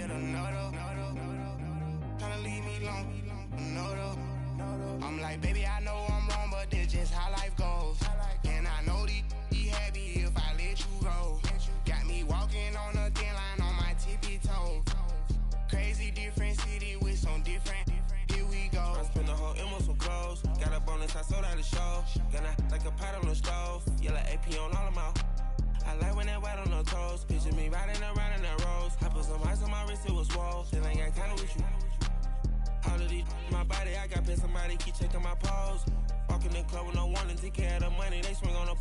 get another. Tryna leave me alone, another. I'm like, baby, I know I'm wrong, but that's just how life goes. And I know these be happy if I let you go. Got me walking on a thin line on my tippy toes. Crazy different city with some different. Here we go. I spent the whole M on some clothes. Got a bonus, I sold out the show. Gonna like a pot on the stove. Yellow AP on all of my. I like when that white on the toes. Picture me riding around in that rose. I put some ice on my wrist, it was swole. Still ain't got kinda with you. All of these my body, I got pissed. Somebody keep checking my pose. Walking in the club with no warning. Take care of the money, they swing on the.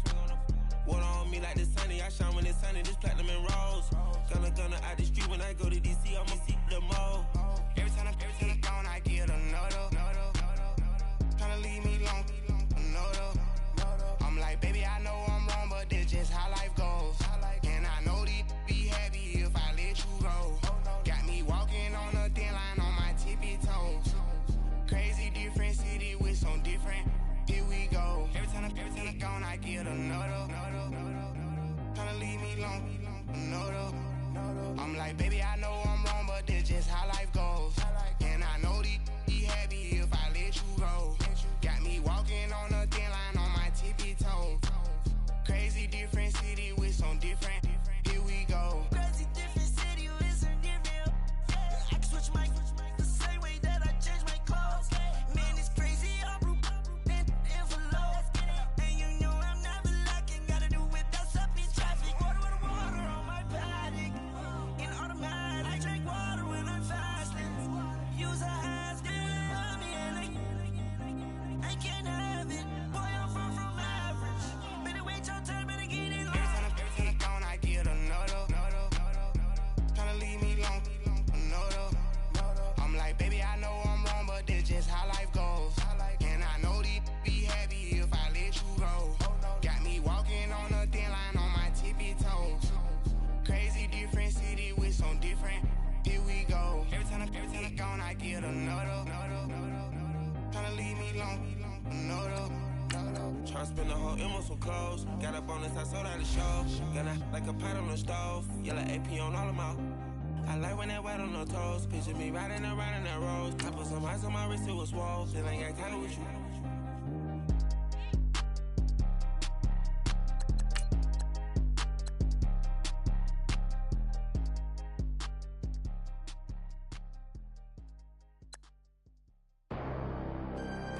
Water on me like the sunny. I shine when it's sunny. This platinum and rose. Gonna out the street when I go to DC. I'ma see the mo. Every time I'm gone, I get another. Tryna leave me alone, another. I'm like, baby, I know I'm wrong, but that's just how life goes. And I know these be happy if I let you go. Got me walking on a thin line on my tippy toes. Crazy different city with some different. Here we go. Every time I'm gone, I get another. Tryna leave me alone, another. I'm like, baby, I know I'm wrong, but that's just how life goes. And I know these be happy if I let you go. Got me walking on a thin line on my tippy toes. Crazy different city with some different. Here we go. Crazy different city with some different. I can switch my the same way that I change my clothes. Man, it's crazy. I'm in envelope. And you know I'm never lacking. Gotta do it, that's up in traffic. Water on my paddock. In automatic. I drink water when I'm fasting. Use a has on me and I can't have it. Boy, I'm far from average. Better wait your turn, better get it. Every time I'm gone, I get another. Tryna leave me alone, another. I'm like, baby, I know I'm wrong, but that's just how life goes. And I know these be happy if I let you go. Got me walking on a thin line on my tippy toes. Crazy different city with some different. Here we go. Every time I'm gone, I get another. Tryna leave me alone, another. Tryna spend the whole M on some clothes. Got a bonus, I sold out the show. Gonna like a pot on the stove. Yellow AP on all of my. I like when that white on the toes. Picture me riding around in that rose. I put some ice on my wrist, it was swole. Still ain't got kinda with you.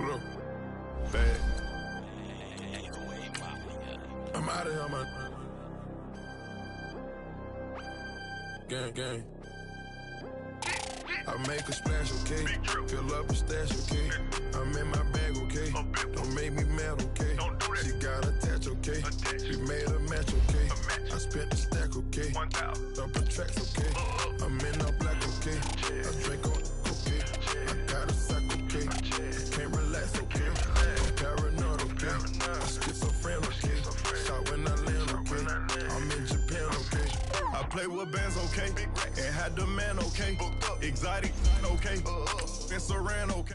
Look, bad. I'm out of here, man. Gang. I make a splash, okay? Fill up a stash, okay? I'm in my bag, okay? Don't make me mad, okay? She got attached, okay? We made a match, okay? I spent the stack, okay? Double tracks, okay? I'm in all black, okay? I drink on, okay? I got a sack, okay? I can't relax, okay? I'm paranoid, okay? I schizophrenic, okay? Shot when I land, okay? I'm in Japan, okay? I play with bands, okay? And had the man, okay? Exotic, okay? And Saran, okay?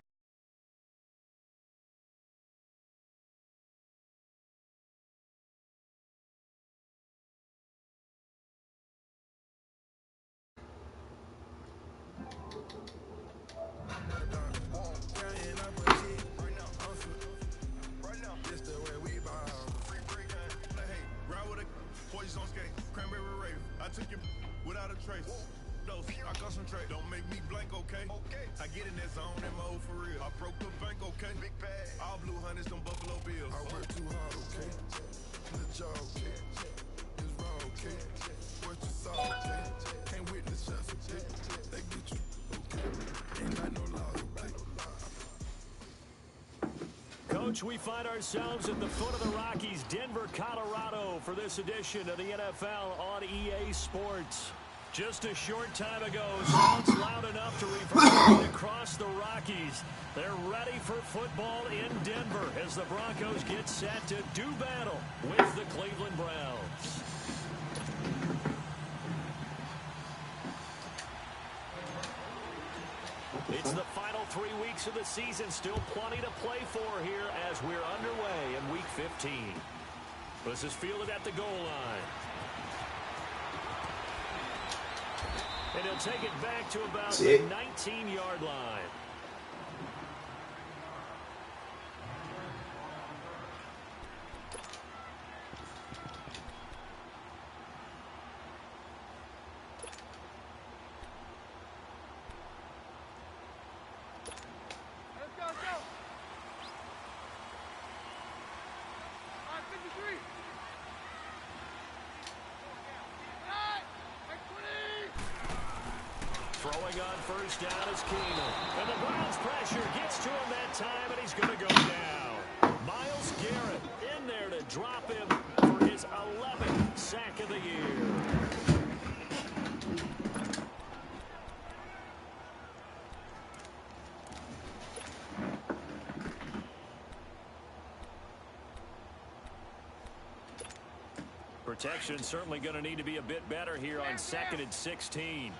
I took it without a trace. Dose, I concentrate. Don't make me blank, okay? I get in that zone and mode for real. I broke the bank, okay? Big bag. All blue hundreds, them Buffalo Bills. I work too hard, okay? The job, okay? It's raw, okay? What you saw, okay? Can't witness shots, okay? They get you, okay? Ain't got no laws, okay? Coach, we find ourselves at the foot of the Rockies, Denver, Colorado, for this edition of the NFL on EA Sports. Just a short time ago, sounds loud enough to reverberate across the Rockies. They're ready for football in Denver as the Broncos get set to do battle with the Cleveland Browns. It's the final 3 weeks of the season. Still plenty to play for here as we're underway in Week 15. This is fielded at the goal line. And he'll take it back to about the 19-yard line. Throwing on first down is Keenum. And the Browns pressure gets to him that time, and he's going to go down. Myles Garrett in there to drop him for his 11th sack of the year. Protection certainly going to need to be a bit better here on 2nd and 16.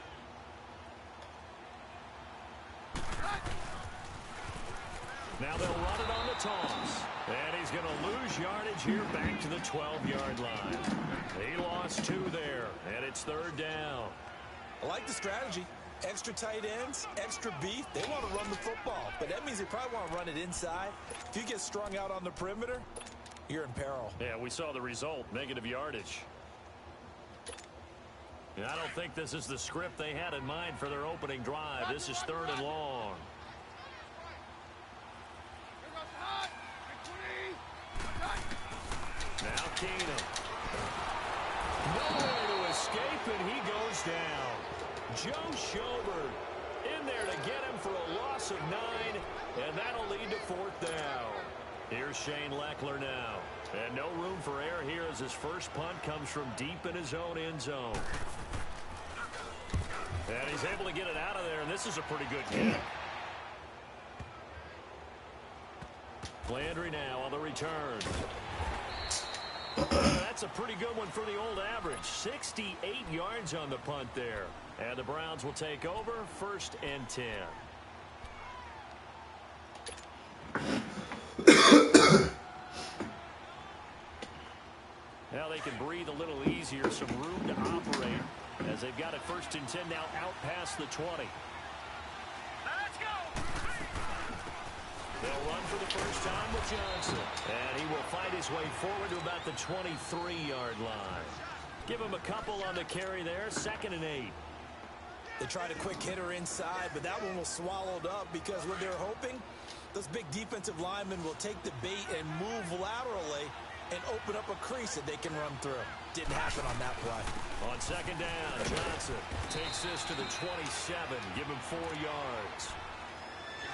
Now they'll run it on the toss. And he's going to lose yardage here back to the 12-yard line. He lost 2 there, and it's 3rd down. I like the strategy. Extra tight ends, extra beef. They want to run the football, but that means they probably want to run it inside. If you get strung out on the perimeter, you're in peril. Yeah, we saw the result, negative yardage. And I don't think this is the script they had in mind for their opening drive. This is 3rd and long. Now Keenum. No way to escape, and he goes down. Joe Schobert in there to get him for a loss of 9, and that'll lead to 4th down. Here's Shane Leckler now. And no room for error here as his first punt comes from deep in his own end zone. And he's able to get it out of there, and this is a pretty good kick. Landry now on the return. That's a pretty good one for the old average. 68 yards on the punt there. And the Browns will take over, 1st and 10. Now they can breathe a little easier, some room to operate as they've got it 1st and 10 now out past the 20. Let's go! They'll run for the first time with Johnson. And he will fight his way forward to about the 23-yard line. Give him a couple on the carry there, 2nd and 8. They tried a quick hitter inside, but that one was swallowed up because what they're hoping, those big defensive linemen will take the bait and move laterally and open up a crease that they can run through. Didn't happen on that play. On 2nd down, Johnson takes this to the 27. Give him 4 yards.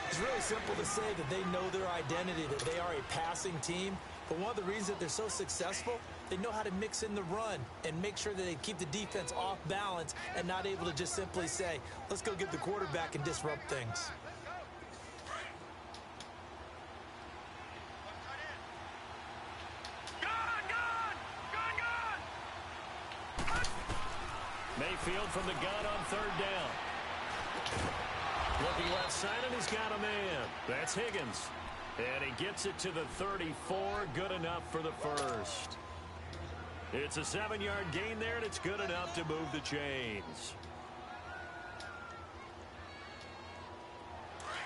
It's really simple to say that they know their identity, that they are a passing team. But one of the reasons that they're so successful, they know how to mix in the run and make sure that they keep the defense off balance and not able to just simply say, let's go get the quarterback and disrupt things. Mayfield from the gun on 3rd down. Looking left side, and he's got a man. That's Higgins. And he gets it to the 34. Good enough for the first. It's a 7-yard gain there, and it's good enough to move the chains.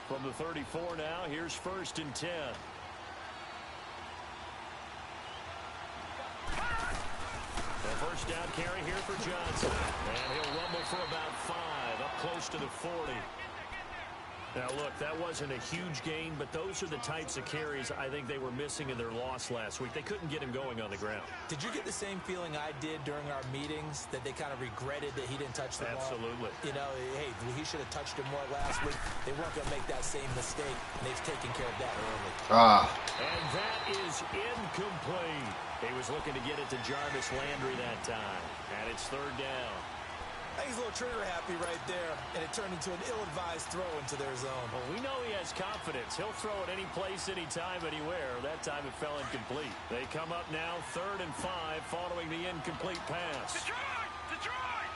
From the 34 now, here's 1st and 10. The first down carry here for Johnson. And he'll rumble for about 5, up close to the 40. Now, look, that wasn't a huge gain, but those are the types of carries I think they were missing in their loss last week. They couldn't get him going on the ground. Did you get the same feeling I did during our meetings, that they kind of regretted that he didn't touch the ball? Absolutely. You know, hey, he should have touched him more last week. They weren't going to make that same mistake, and they've taken care of that early. And that is incomplete. He was looking to get it to Jarvis Landry that time. And it's 3rd down. I think he's a little trigger happy right there, and it turned into an ill-advised throw into their zone. Well, we know he has confidence. He'll throw it any place, anytime, anywhere. That time it fell incomplete. They come up now 3rd and 5 following the incomplete pass. Detroit! Detroit!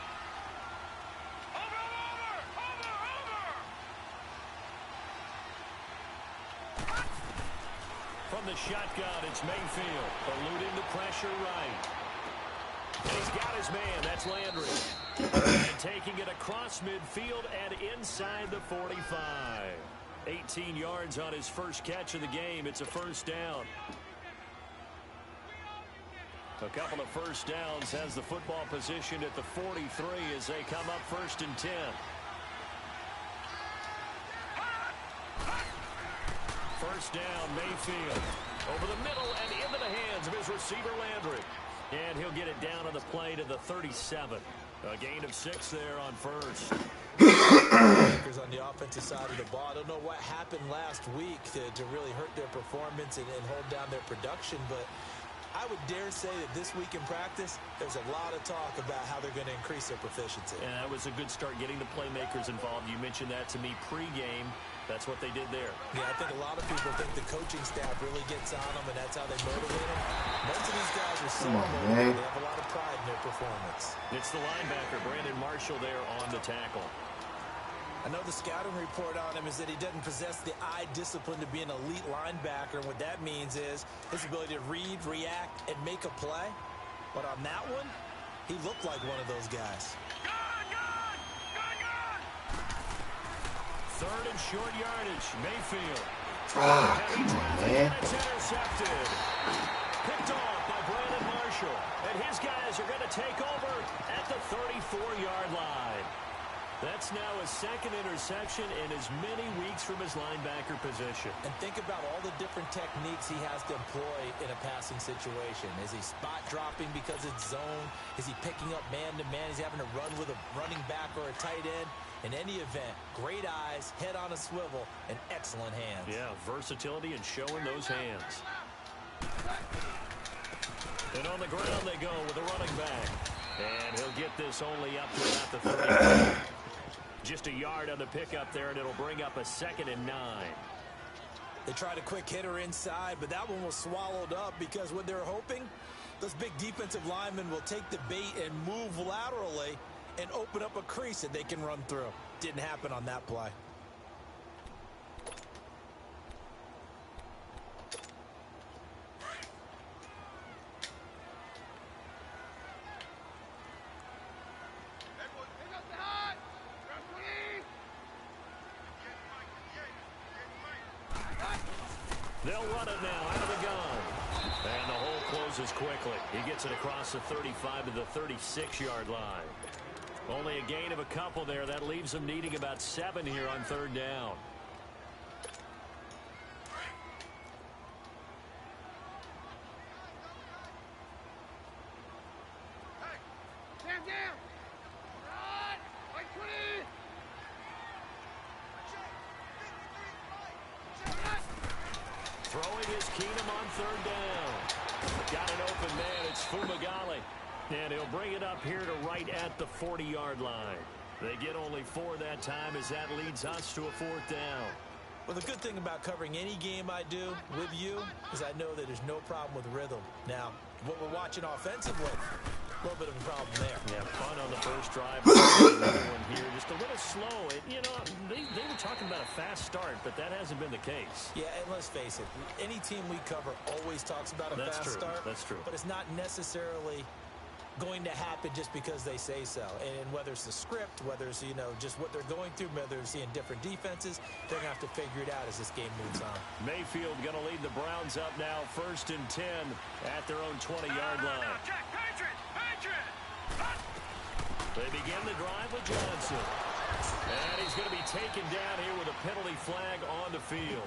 Over! From the shotgun, it's Mayfield. Eluding the pressure right. And he's got his man. That's Landry. And taking it across midfield and inside the 45. 18 yards on his first catch of the game. It's a first down. A couple of first downs has the football position at the 43 as they come up 1st and 10. First down, Mayfield. Over the middle and into the hands of his receiver, Landry. And he'll get it down on the play to the 37. A gain of 6 there on first. On the offensive side of the ball, I don't know what happened last week to really hurt their performance and hold down their production, but I would dare say that this week in practice, there's a lot of talk about how they're going to increase their proficiency. And that was a good start getting the playmakers involved. You mentioned that to me pregame. That's what they did there. Yeah, I think a lot of people think the coaching staff really gets on them, and that's how they motivate them. Most of these guys are so motivated. They have a lot of pride in their performance. It's the linebacker, Brandon Marshall, there on the tackle. I know the scouting report on him is that he doesn't possess the eye discipline to be an elite linebacker. And what that means is his ability to read, react, and make a play. But on that one, he looked like one of those guys. Third and short yardage, Mayfield. Heavy traffic, and it's intercepted. Picked off by Brandon Marshall. And his guys are going to take over at the 34-yard line. That's now his second interception in as many weeks from his linebacker position. And think about all the different techniques he has to employ in a passing situation. Is he spot dropping because it's zone? Is he picking up man-to-man? Is he having to run with a running back or a tight end? In any event, great eyes, head on a swivel, and excellent hands. Yeah, versatility and showing those hands. And on the ground they go with a running back. And he'll get this only up to about the 30. Just a yard on the pickup there, and it'll bring up a 2nd and 9. They tried a quick hitter inside, but that one was swallowed up because what they're hoping, those big defensive linemen will take the bait and move laterally and open up a crease that they can run through. Didn't happen on that play. They'll run it now out of the gun. And the hole closes quickly. He gets it across the 35 to the 36-yard line. Only a gain of a couple there. That leaves them needing about 7 here on 3rd down. Throwing is Keenum on 3rd down. Got an open man. It's Fumagalli. And he'll bring it up here to right at the 40-yard line. They get only 4 that time as that leads us to a 4th down. Well, the good thing about covering any game I do with you is I know that there's no problem with rhythm. Now, what we're watching offensively, a little bit of a problem there. Yeah, fun on the first drive. Another one here, just a little slow. You know, they were talking about a fast start, but that hasn't been the case. Yeah, and let's face it, any team we cover always talks about a fast start. That's true. But it's not necessarily going to happen just because they say so. And whether it's the script, whether it's, you know, just what they're going through, whether it's seeing different defenses, they're going to have to figure it out as this game moves on. Mayfield going to lead the Browns up now, 1st and 10 at their own 20-yard line. They begin the drive with Johnson. And he's going to be taken down here with a penalty flag on the field.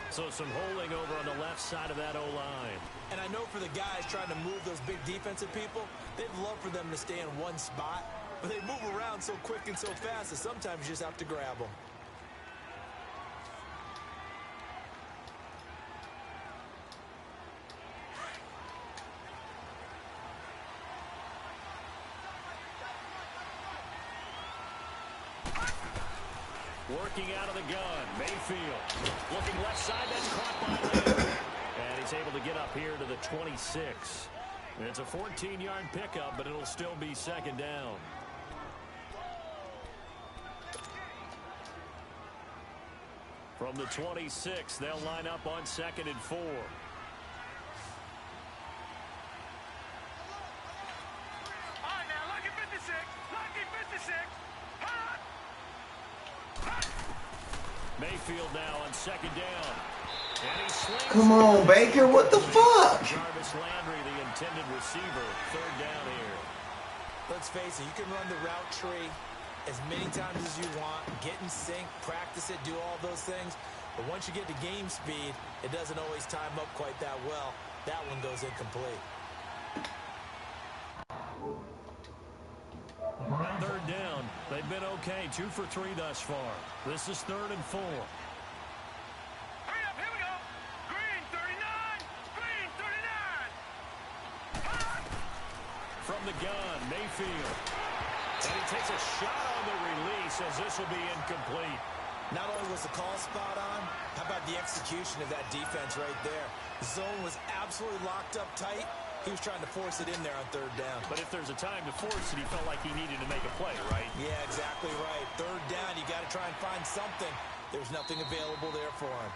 So some holding over on the left side of that O-line. And I know for the guys trying to move those big defensive people, they'd love for them to stay in one spot. But they move around so quick and so fast that sometimes you just have to grab them. Working out of the gun, Mayfield. Looking left side, that's caught by Landry. And he's able to get up here to the 26. And it's a 14-yard pickup, but it'll still be 2nd down. From the 26, they'll line up on 2nd and 4. Mayfield now on second down. And he slings. Come on, Baker. What the fuck? Jarvis Landry, the intended receiver. Third down here. Let's face it, you can run the route tree as many times as you want, get in sync, practice it, do all those things. But once you get to game speed, it doesn't always time up quite that well. That one goes incomplete. On third down, they've been okay. 2 for 3 thus far. This is 3rd and 4. Hurry up, here we go. Green 39. Green 39. From the gun, Mayfield. And he takes a shot on the release as this will be incomplete. Not only was the call spot on, how about the execution of that defense right there? The zone was absolutely locked up tight. He was trying to force it in there on third down. But if there's a time to force it, he felt like he needed to make a play, right? Yeah, exactly right. Third down, you got to try and find something. There's nothing available there for him.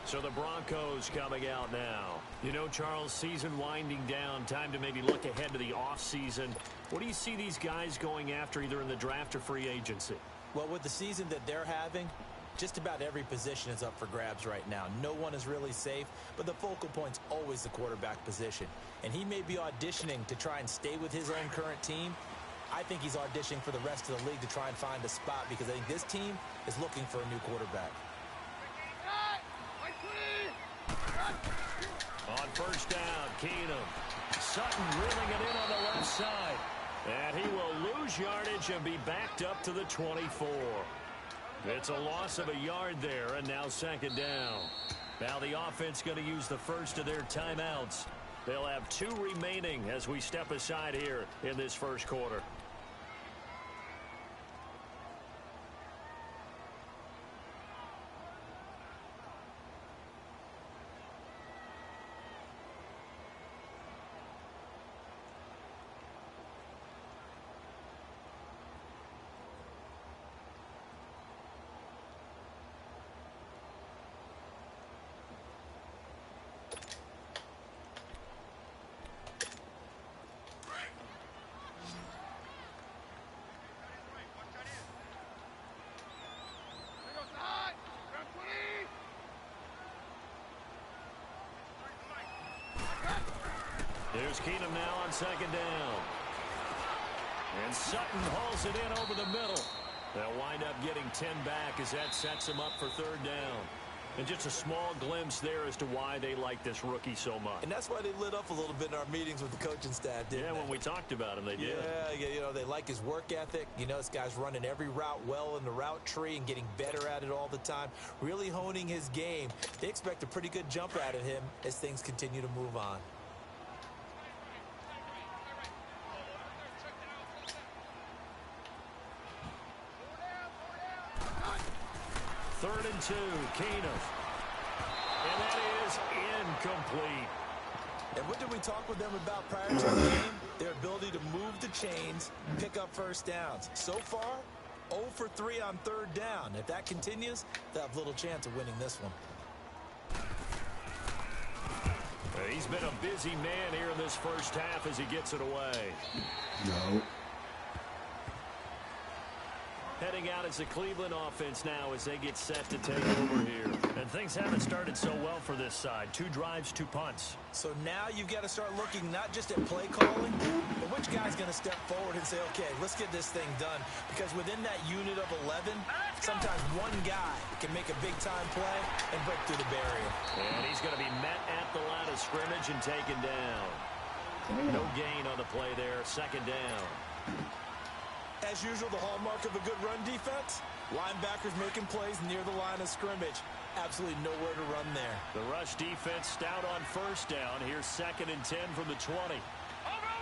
So the Broncos coming out now. You know, Charles, season winding down, time to maybe look ahead to the offseason. What do you see these guys going after either in the draft or free agency? Well, with the season that they're having, just about every position is up for grabs right now. No one is really safe, but the focal point's always the quarterback position. And he may be auditioning to try and stay with his own current team. I think he's auditioning for the rest of the league to try and find a spot because I think this team is looking for a new quarterback. On first down, Keenum. Sutton reeling it in on the left side. And he will lose yardage and be backed up to the 24. It's a loss of a yard there, and now second down. Now the offense going to use the first of their timeouts. They'll have 2 remaining as we step aside here in this first quarter. Here's Keenum now on second down. And Sutton hauls it in over the middle. They'll wind up getting 10 back as that sets them up for third down. And just a small glimpse there as to why they like this rookie so much. And that's why they lit up a little bit in our meetings with the coaching staff, didn't they? Yeah, when we talked about him, they did. Yeah, you know, they like his work ethic. You know, this guy's running every route well in the route tree and getting better at it all the time, really honing his game. They expect a pretty good jump out of him as things continue to move on. Third and 2, Keenum. And that is incomplete. And what did we talk with them about prior to the game? Their ability to move the chains, pick up first downs. So far, 0 for 3 on third down. If that continues, they'll have little chance of winning this one. He's been a busy man here in this first half as he gets it away. No. Heading out as the Cleveland offense now as they get set to take over here. And things haven't started so well for this side. 2 drives, 2 punts. So now you've got to start looking not just at play calling, but which guy's going to step forward and say, okay, let's get this thing done. Because within that unit of 11, sometimes one guy can make a big-time play and break through the barrier. And he's going to be met at the line of scrimmage and taken down. No gain on the play there. Second down. As usual, the hallmark of a good run defense, linebackers making plays near the line of scrimmage. Absolutely nowhere to run there. The rush defense stout on first down. Here's second and 10 from the 20. Over!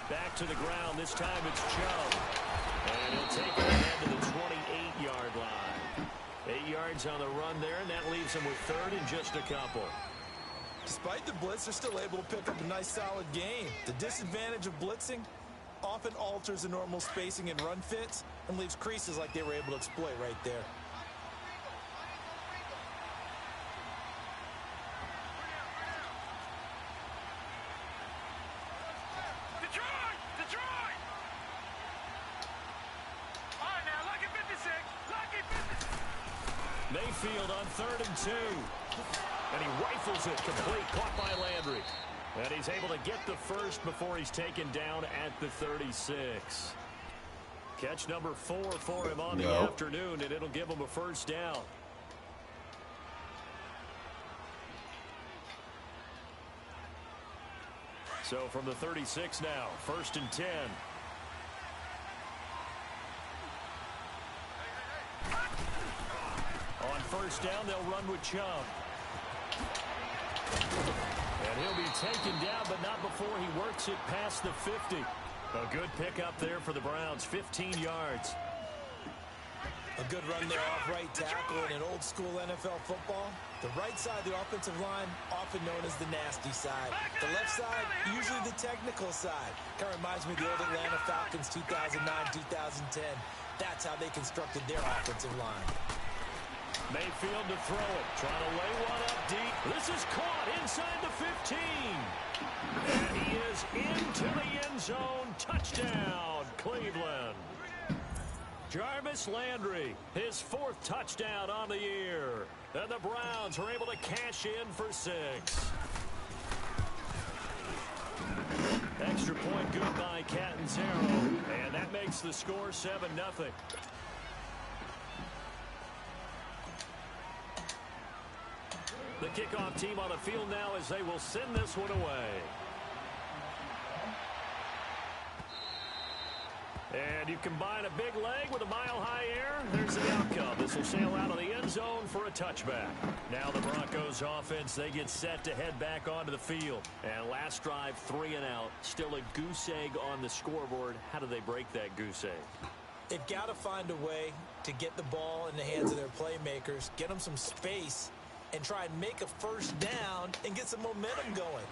Back to the ground. This time it's Chubb. And he'll take it ahead to the 28-yard line. 8 yards on the run there, and that leaves him with third and just a couple. Despite the blitz, they're still able to pick up a nice, solid game. The disadvantage of blitzing often alters the normal spacing and run fits and leaves creases like they were able to exploit right there. Detroit! Mayfield on 3rd and 2. And he rifles it complete, caught by Landry. And he's able to get the first before he's taken down at the 36. Catch number 4 for him on the afternoon, and it'll give him a first down. So from the 36 now, 1st and 10. On 1st down, they'll run with Chubb. And he'll be taken down, but not before he works it past the 50. A good pickup there for the Browns, 15 yards. A good run there off right tackle in an old-school NFL football. The right side of the offensive line, often known as the nasty side. The left side, usually the technical side. Kind of reminds me of the old Atlanta Falcons 2009-2010. That's how they constructed their offensive line. Mayfield to throw it, trying to lay one up deep. This is caught inside the 15. And he is into the end zone. Touchdown, Cleveland. Jarvis Landry, his 4th touchdown on the year. And the Browns are able to cash in for 6. Extra point good by Catanzaro. And that makes the score 7-0. The kickoff team on the field now as they will send this one away. And you combine a big leg with a mile-high air, there's the outcome. This will sail out of the end zone for a touchback. Now the Broncos offense, they get set to head back onto the field. And last drive, 3 and out. Still a goose egg on the scoreboard. How do they break that goose egg? They've got to find a way to get the ball in the hands of their playmakers, get them some space, and try and make a first down and get some momentum going.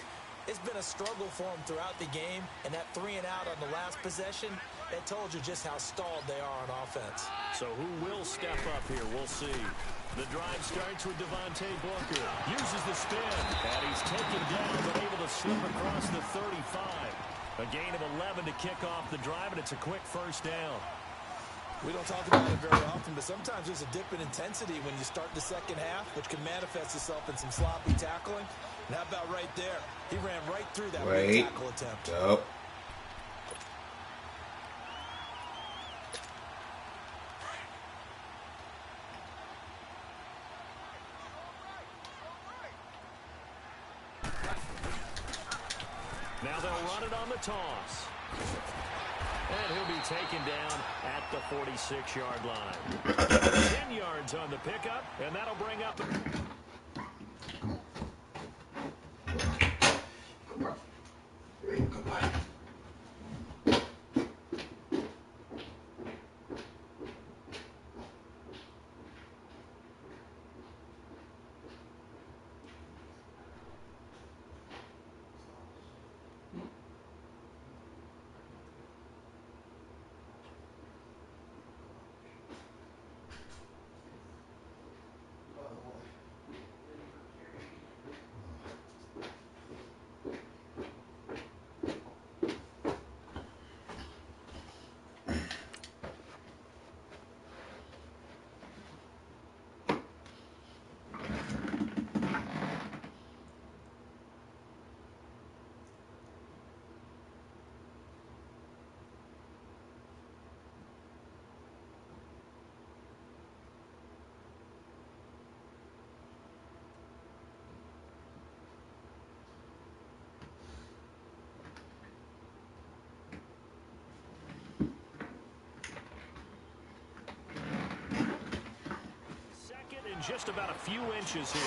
It's been a struggle for them throughout the game, and that 3 and out on the last possession, that told you just how stalled they are on offense. So who will step up here? We'll see. The drive starts with Devontae Booker. Uses the spin, and he's taken down but able to slip across the 35. A gain of 11 to kick off the drive, and it's a quick first down. We don't talk about it very often, but sometimes there's a dip in intensity when you start the second half, which can manifest itself in some sloppy tackling. And how about right there? He ran right through that tackle attempt. Yep. Now they'll run it on the toss. And he'll be taken down at the 46-yard line. 10 yards on the pickup, and that'll bring up... Goodbye. Just about a few inches here.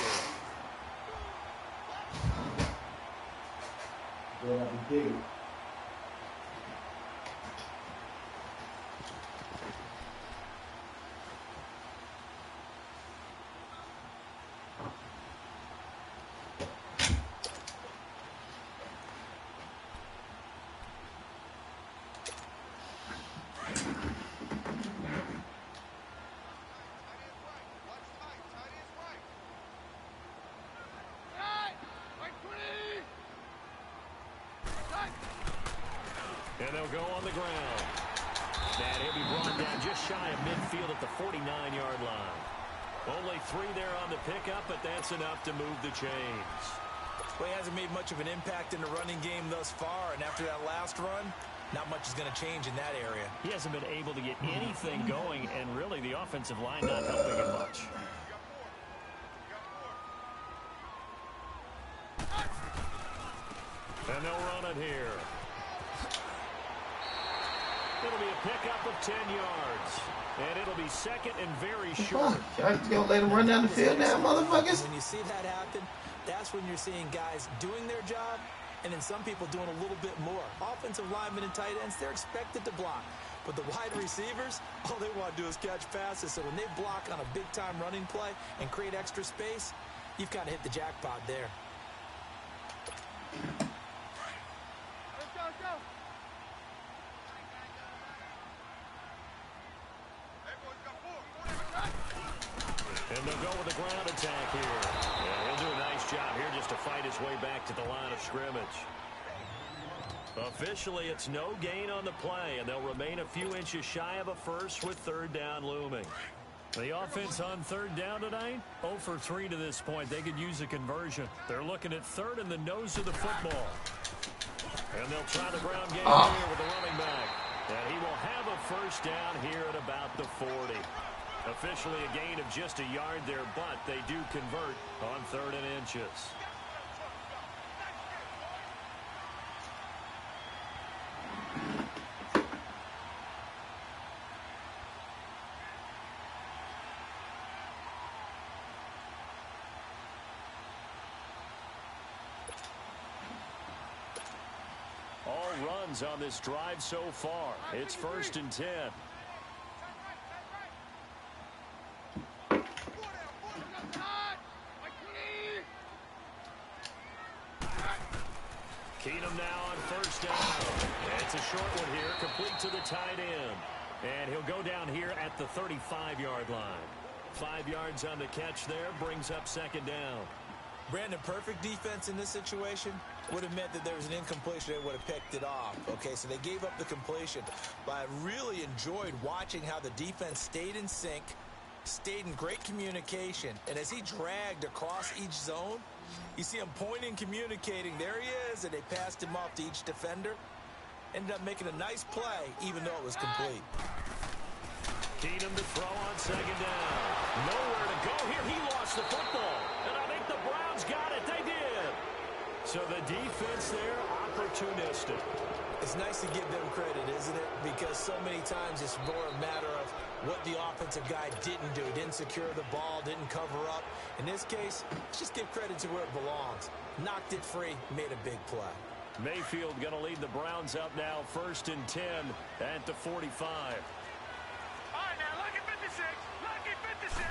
And they'll go on the ground. And he'll be brought down just shy of midfield at the 49-yard line. Only 3 there on the pickup, but that's enough to move the chains. Well, he hasn't made much of an impact in the running game thus far, and after that last run, not much is going to change in that area. He hasn't been able to get anything going, and really the offensive line not helping him much. And they'll run it here. It'll be a pickup of 10 yards. And it'll be second and very short. Y'all just gonna let him run down the field now, motherfuckers? When you see that happen, that's when you're seeing guys doing their job, and then some people doing a little bit more. Offensive linemen and tight ends, they're expected to block. But the wide receivers, all they want to do is catch passes. So when they block on a big-time running play and create extra space, you've kind of hit the jackpot there. Let's go, let's go. And they'll go with the ground attack here. Yeah, he'll do a nice job here just to fight his way back to the line of scrimmage. Officially, it's no gain on the play, and they'll remain a few inches shy of a first with third down looming. The offense on third down tonight, 0 for 3 to this point. They could use a conversion. They're looking at third in the nose of the football. And they'll try the ground game here with the running back. And he will have a first down here at about the 40. Officially a gain of just a yard there, but they do convert on 3rd and inches. All runs on this drive so far. It's 1st and 10. Keenum now on first down. It's a short one here, complete to the tight end. And he'll go down here at the 35-yard line. 5 yards on the catch there, brings up 2nd down. Brandon, perfect defense in this situation would have meant that there was an incompletion. They would have picked it off. Okay, so they gave up the completion. But I really enjoyed watching how the defense stayed in sync, stayed in great communication. And as he dragged across each zone, you see him pointing, communicating. There he is, and they passed him off to each defender. Ended up making a nice play, even though it was complete. Keenum to throw on 2nd down. Nowhere to go here. He lost the football. And I think the Browns got it. They did. So the defense there, opportunistic. It's nice to give them credit, isn't it? Because so many times it's more a matter of what the offensive guy didn't do. Didn't secure the ball, didn't cover up. In this case, let's just give credit to where it belongs. Knocked it free, made a big play. Mayfield going to lead the Browns up now, 1st and 10 at the 45. All right, now, lucky 56. Lucky 56.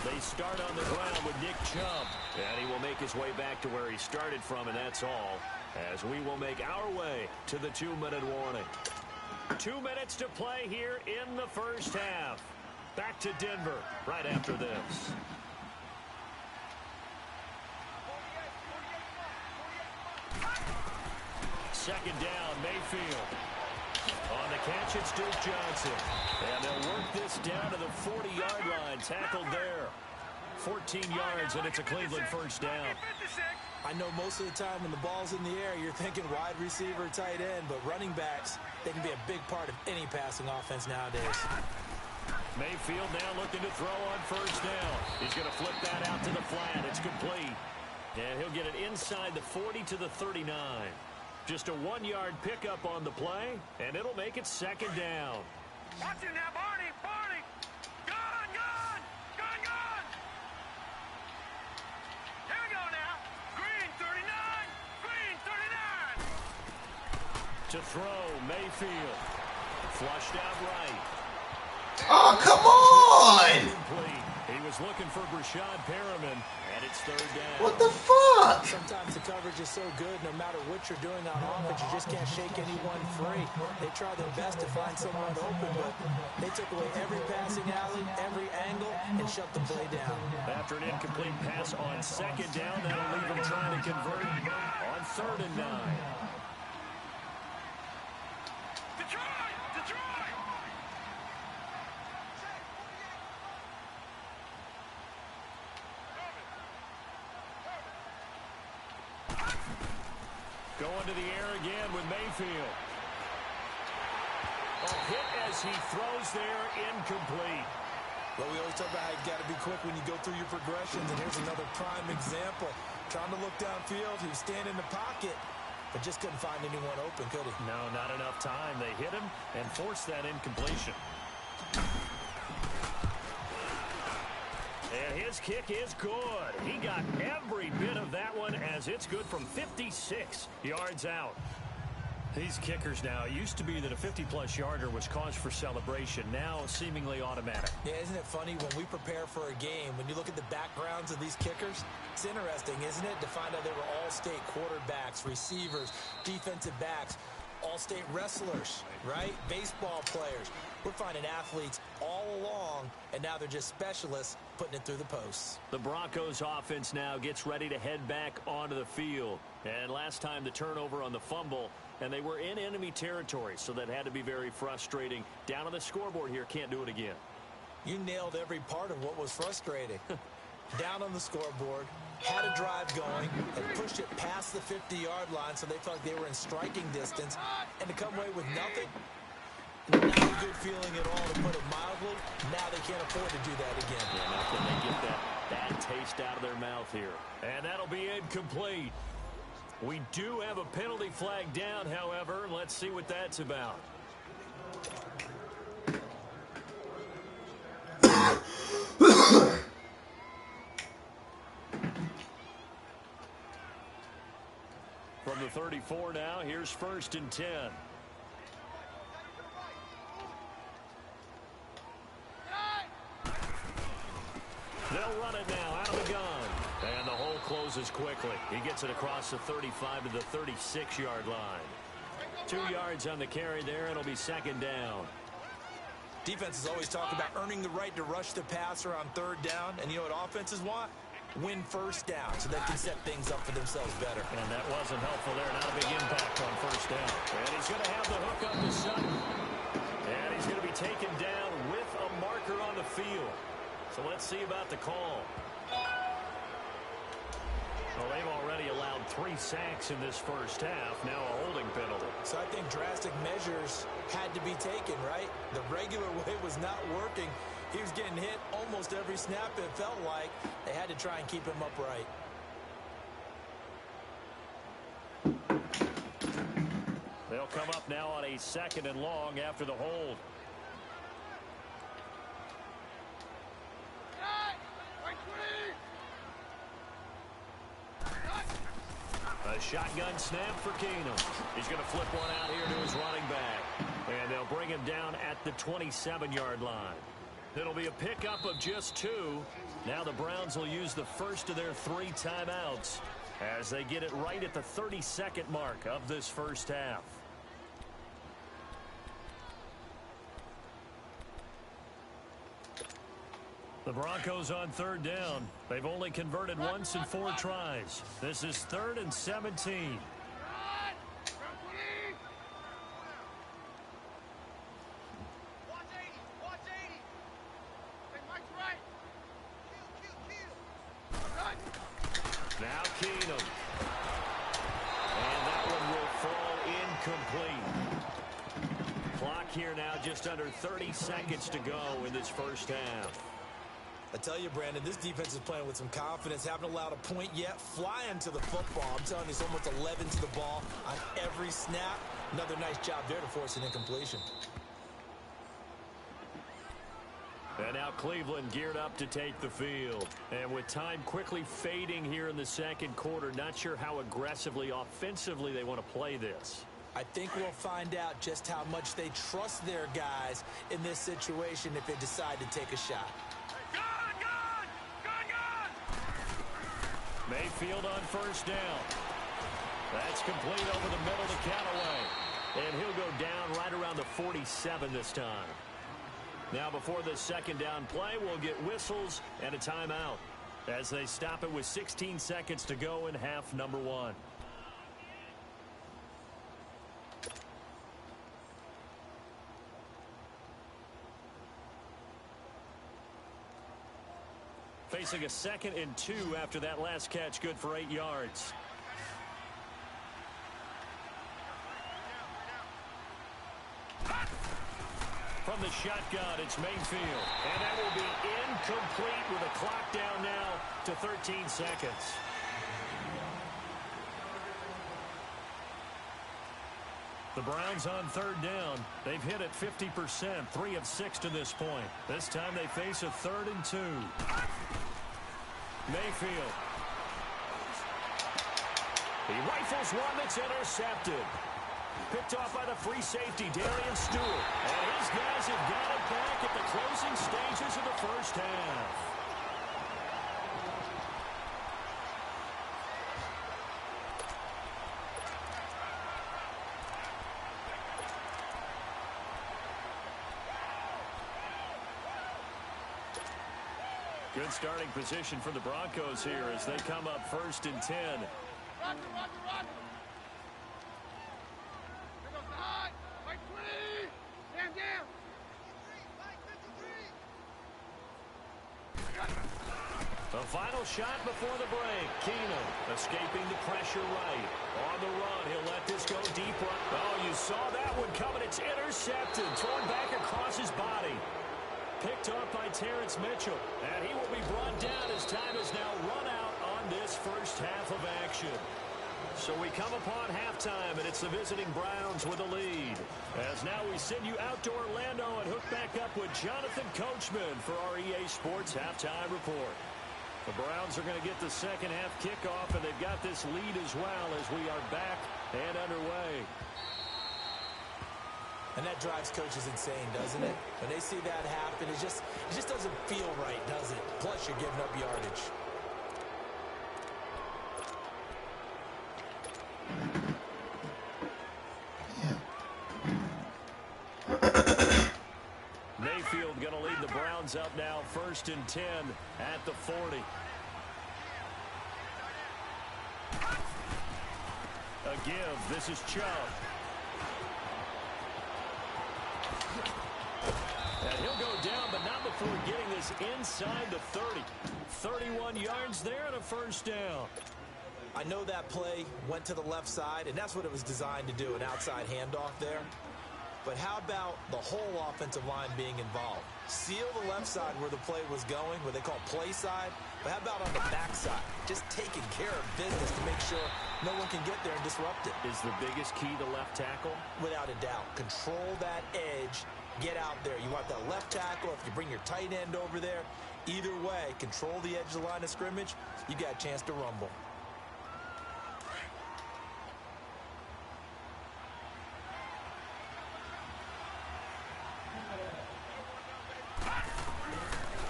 They start on the ground with Nick Chubb. And he will make his way back to where he started from, and that's all. As we will make our way to the 2-minute warning. 2 minutes to play here in the first half. Back to Denver right after this. Second down, Mayfield. On the catch, it's Duke Johnson. And they'll work this down to the 40-yard line. Tackled there. 14 yards, and it's a Cleveland first down. I know most of the time when the ball's in the air, you're thinking wide receiver, tight end, but running backs, they can be a big part of any passing offense nowadays. Mayfield now looking to throw on first down. He's going to flip that out to the flat. It's complete. And he'll get it inside the 40 to the 39. Just a 1-yard pickup on the play, and it'll make it 2nd down. Watch it now, Barney. Barney. Gone, gone. Gone, gone. Here we go now. Green 39. Green 39. To throw, Mayfield. Flushed out right. Oh, come on! Complete. He was looking for Brashad Perriman, and it's 3rd down. What the fuck? Sometimes the coverage is so good, no matter what you're doing on offense, you just can't shake anyone free. They try their best to find someone open, but they took away every passing alley, every angle, and shut the play down. After an incomplete pass on 2nd down, that'll leave him trying to convert on 3rd and 9. Detroit! Detroit! Going to the air again with Mayfield. Oh, hit as he throws there, incomplete. Well, we always talk about how you've got to be quick when you go through your progressions, and here's another prime example. Trying to look downfield, he was standing in the pocket, but just couldn't find anyone open, could he? No, not enough time. They hit him and forced that incompletion. And his kick is good. He got every bit of that one as it's good from 56 yards out. These kickers now, it used to be that a 50-plus yarder was cause for celebration. Now, seemingly automatic. Yeah, isn't it funny when we prepare for a game, when you look at the backgrounds of these kickers, it's interesting, isn't it, to find out they were all-state quarterbacks, receivers, defensive backs, all-state wrestlers, right? Baseball players. We're finding athletes all along, and now they're just specialists putting it through the posts. The Broncos offense now gets ready to head back onto the field. And last time the turnover on the fumble, and they were in enemy territory, so that had to be very frustrating. Down on the scoreboard here, can't do it again. You nailed every part of what was frustrating. Down on the scoreboard, had a drive going, and pushed it past the 50-yard line so they felt like they were in striking distance, and to come away with nothing, not a good feeling at all, to put it mildly. Now they can't afford to do that again. Yeah, now can they get that bad taste out of their mouth here. And that'll be incomplete. We do have a penalty flag down, however. Let's see what that's about. From the 34 now, here's 1st and 10. They'll run it now out of the gun. And the hole closes quickly. He gets it across the 35 to the 36-yard line. 2 yards on the carry there, and it'll be 2nd down. Defenses always talk about earning the right to rush the passer on 3rd down. And you know what offenses want? Win 1st down so they can set things up for themselves better. And that wasn't helpful there. Not a big impact on 1st down. And he's going to have the hook up to Sutton. And he's going to be taken down with a marker on the field. So let's see about the call. Well, they've already allowed 3 sacks in this 1st half. Now a holding penalty. So I think drastic measures had to be taken, right? The regular way was not working. He was getting hit almost every snap, it felt like. They had to try and keep him upright. They'll come up now on a 2nd and long after the hold. A shotgun snap for Keenum. He's going to flip one out here to his running back. And they'll bring him down at the 27-yard line. It'll be a pickup of just 2. Now the Browns will use the first of their 3 timeouts as they get it right at the 32nd mark of this 1st half. The Broncos on 3rd down. They've only converted once in 4 tries. This is 3rd and 17. Now Keenum. And that one will fall incomplete. Clock here now just under 30 seconds to go in this 1st half. I tell you, Brandon, this defense is playing with some confidence. Haven't allowed a point yet. Flying to the football. I'm telling you, it's almost 11 to the ball on every snap. Another nice job there to force an incompletion. And now Cleveland geared up to take the field. And with time quickly fading here in the 2nd quarter, not sure how aggressively, offensively they want to play this. I think we'll find out just how much they trust their guys in this situation if they decide to take a shot. Mayfield on 1st down. That's complete over the middle to Callaway. And he'll go down right around the 47 this time. Now before this 2nd down play, we'll get whistles and a timeout as they stop it with 16 seconds to go in half number 1. Facing a 2nd and 2 after that last catch, good for 8 yards. the shotgun. It's Mayfield. And that will be incomplete with a clock down now to 13 seconds. The Browns on third down. They've hit it 50%, 3 of 6 to this point. This time they face a 3rd and 2. Mayfield. He rifles one that's intercepted. Picked off by the free safety, Darian Stewart. And his guys have got it back at the closing stages of the first half. Good starting position for the Broncos here as they come up 1st and 10. Roger, roger, roger. Here goes the high. Right 20. Damn, damn. The final shot before the break. Keenum escaping the pressure right. On the run, he'll let this go deep right. Oh, you saw that one coming. It's intercepted. Thrown back across his body. Picked off by Terrence Mitchell. And he will be brought down as time is now run out on this first half of action. So we come upon halftime, and it's the visiting Browns with a lead. As now we send you out to Orlando and hook back up with Jonathan Coachman for our EA Sports Halftime Report. The Browns are going to get the second half kickoff, and they've got this lead as well as we are back and underway. And that drives coaches insane, doesn't it? When they see that happen, it just doesn't feel right, does it? Plus, you're giving up yardage. Mayfield going to lead the Browns up now 1st and 10 at the 40. A give. This is Chubb. And he'll go down, but not before getting this inside the 30. 31 yards there and a first down. I know that play went to the left side, and that's what it was designed to do, an outside handoff there. But how about the whole offensive line being involved? Seal the left side where the play was going, what they call play side. But how about on the back side? Just taking care of business to make sure no one can get there and disrupt it. Is the biggest key the left tackle? Without a doubt. Control that edge. Get out there. You want that left tackle. If you bring your tight end over there, either way, control the edge of the line of scrimmage, you got a chance to rumble.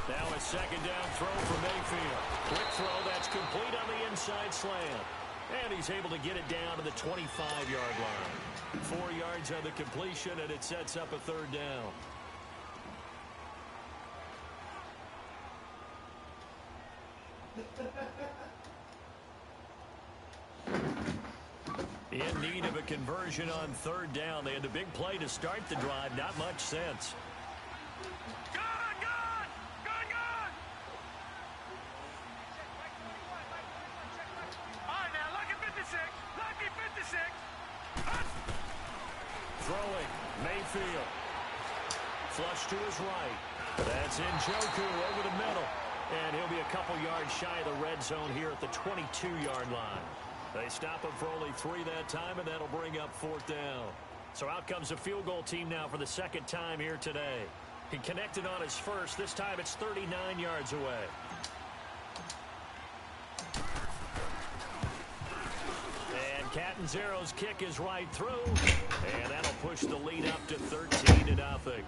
Now a second down throw for Mayfield. Quick throw that's complete on the inside slant. And he's able to get it down to the 25-yard line. 4 yards on the completion, and it sets up a third down. In need of a conversion on third down. They had the big play to start the drive. Not much sense. Throwing, Mayfield. Flush to his right. That's Njoku over the middle. And he'll be a couple yards shy of the red zone here at the 22-yard line. They stop him for only 3 that time, and that'll bring up 4th down. So out comes the field goal team now for the second time here today. He connected on his first. This time it's 39 yards away. Catanzaro's kick is right through, and that'll push the lead up to 13-0.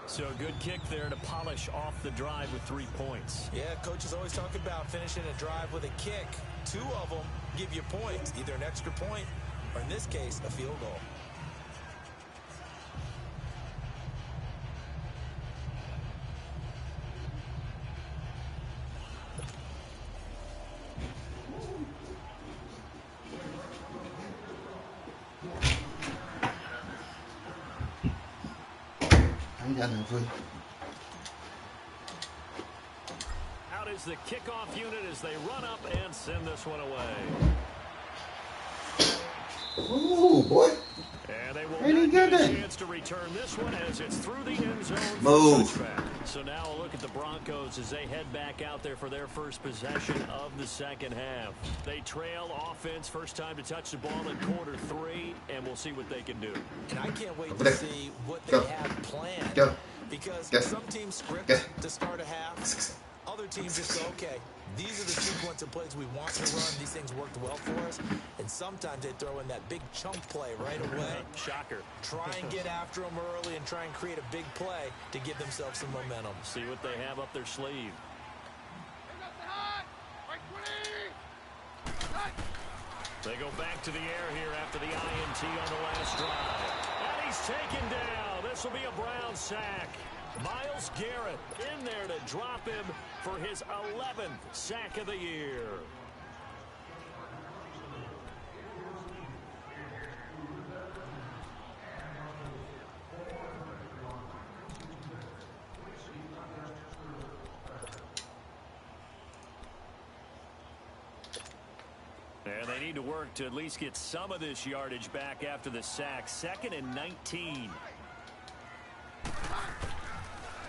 So a good kick there to polish off the drive with 3 points. Yeah, coaches always talk about finishing a drive with a kick. 2 of them give you points, either an extra point or, in this case, a field goal. Out is the kickoff unit as they run up and send this one away. Ooh, boy. And they will Ain't he not get got a that? chance to return this one as it's through the end zone. Move. So now a look at the Broncos as they head back out there for their first possession of the second half. They trail offense, first time to touch the ball in quarter 3, and we'll see what they can do. And I can't wait to see what they have planned. Because some teams script to start a half. Other teams just go, okay, these are the sequence of plays we want to run. These things worked well for us. And sometimes they throw in that big chunk play right away. Shocker. Try and get after them early and try and create a big play to give themselves some momentum. See what they have up their sleeve. They go back to the air here after the INT on the last drive. And he's taken down. This will be a Brown sack. Myles Garrett in there to drop him for his 11th sack of the year. And they need to work to at least get some of this yardage back after the sack. 2nd and 19.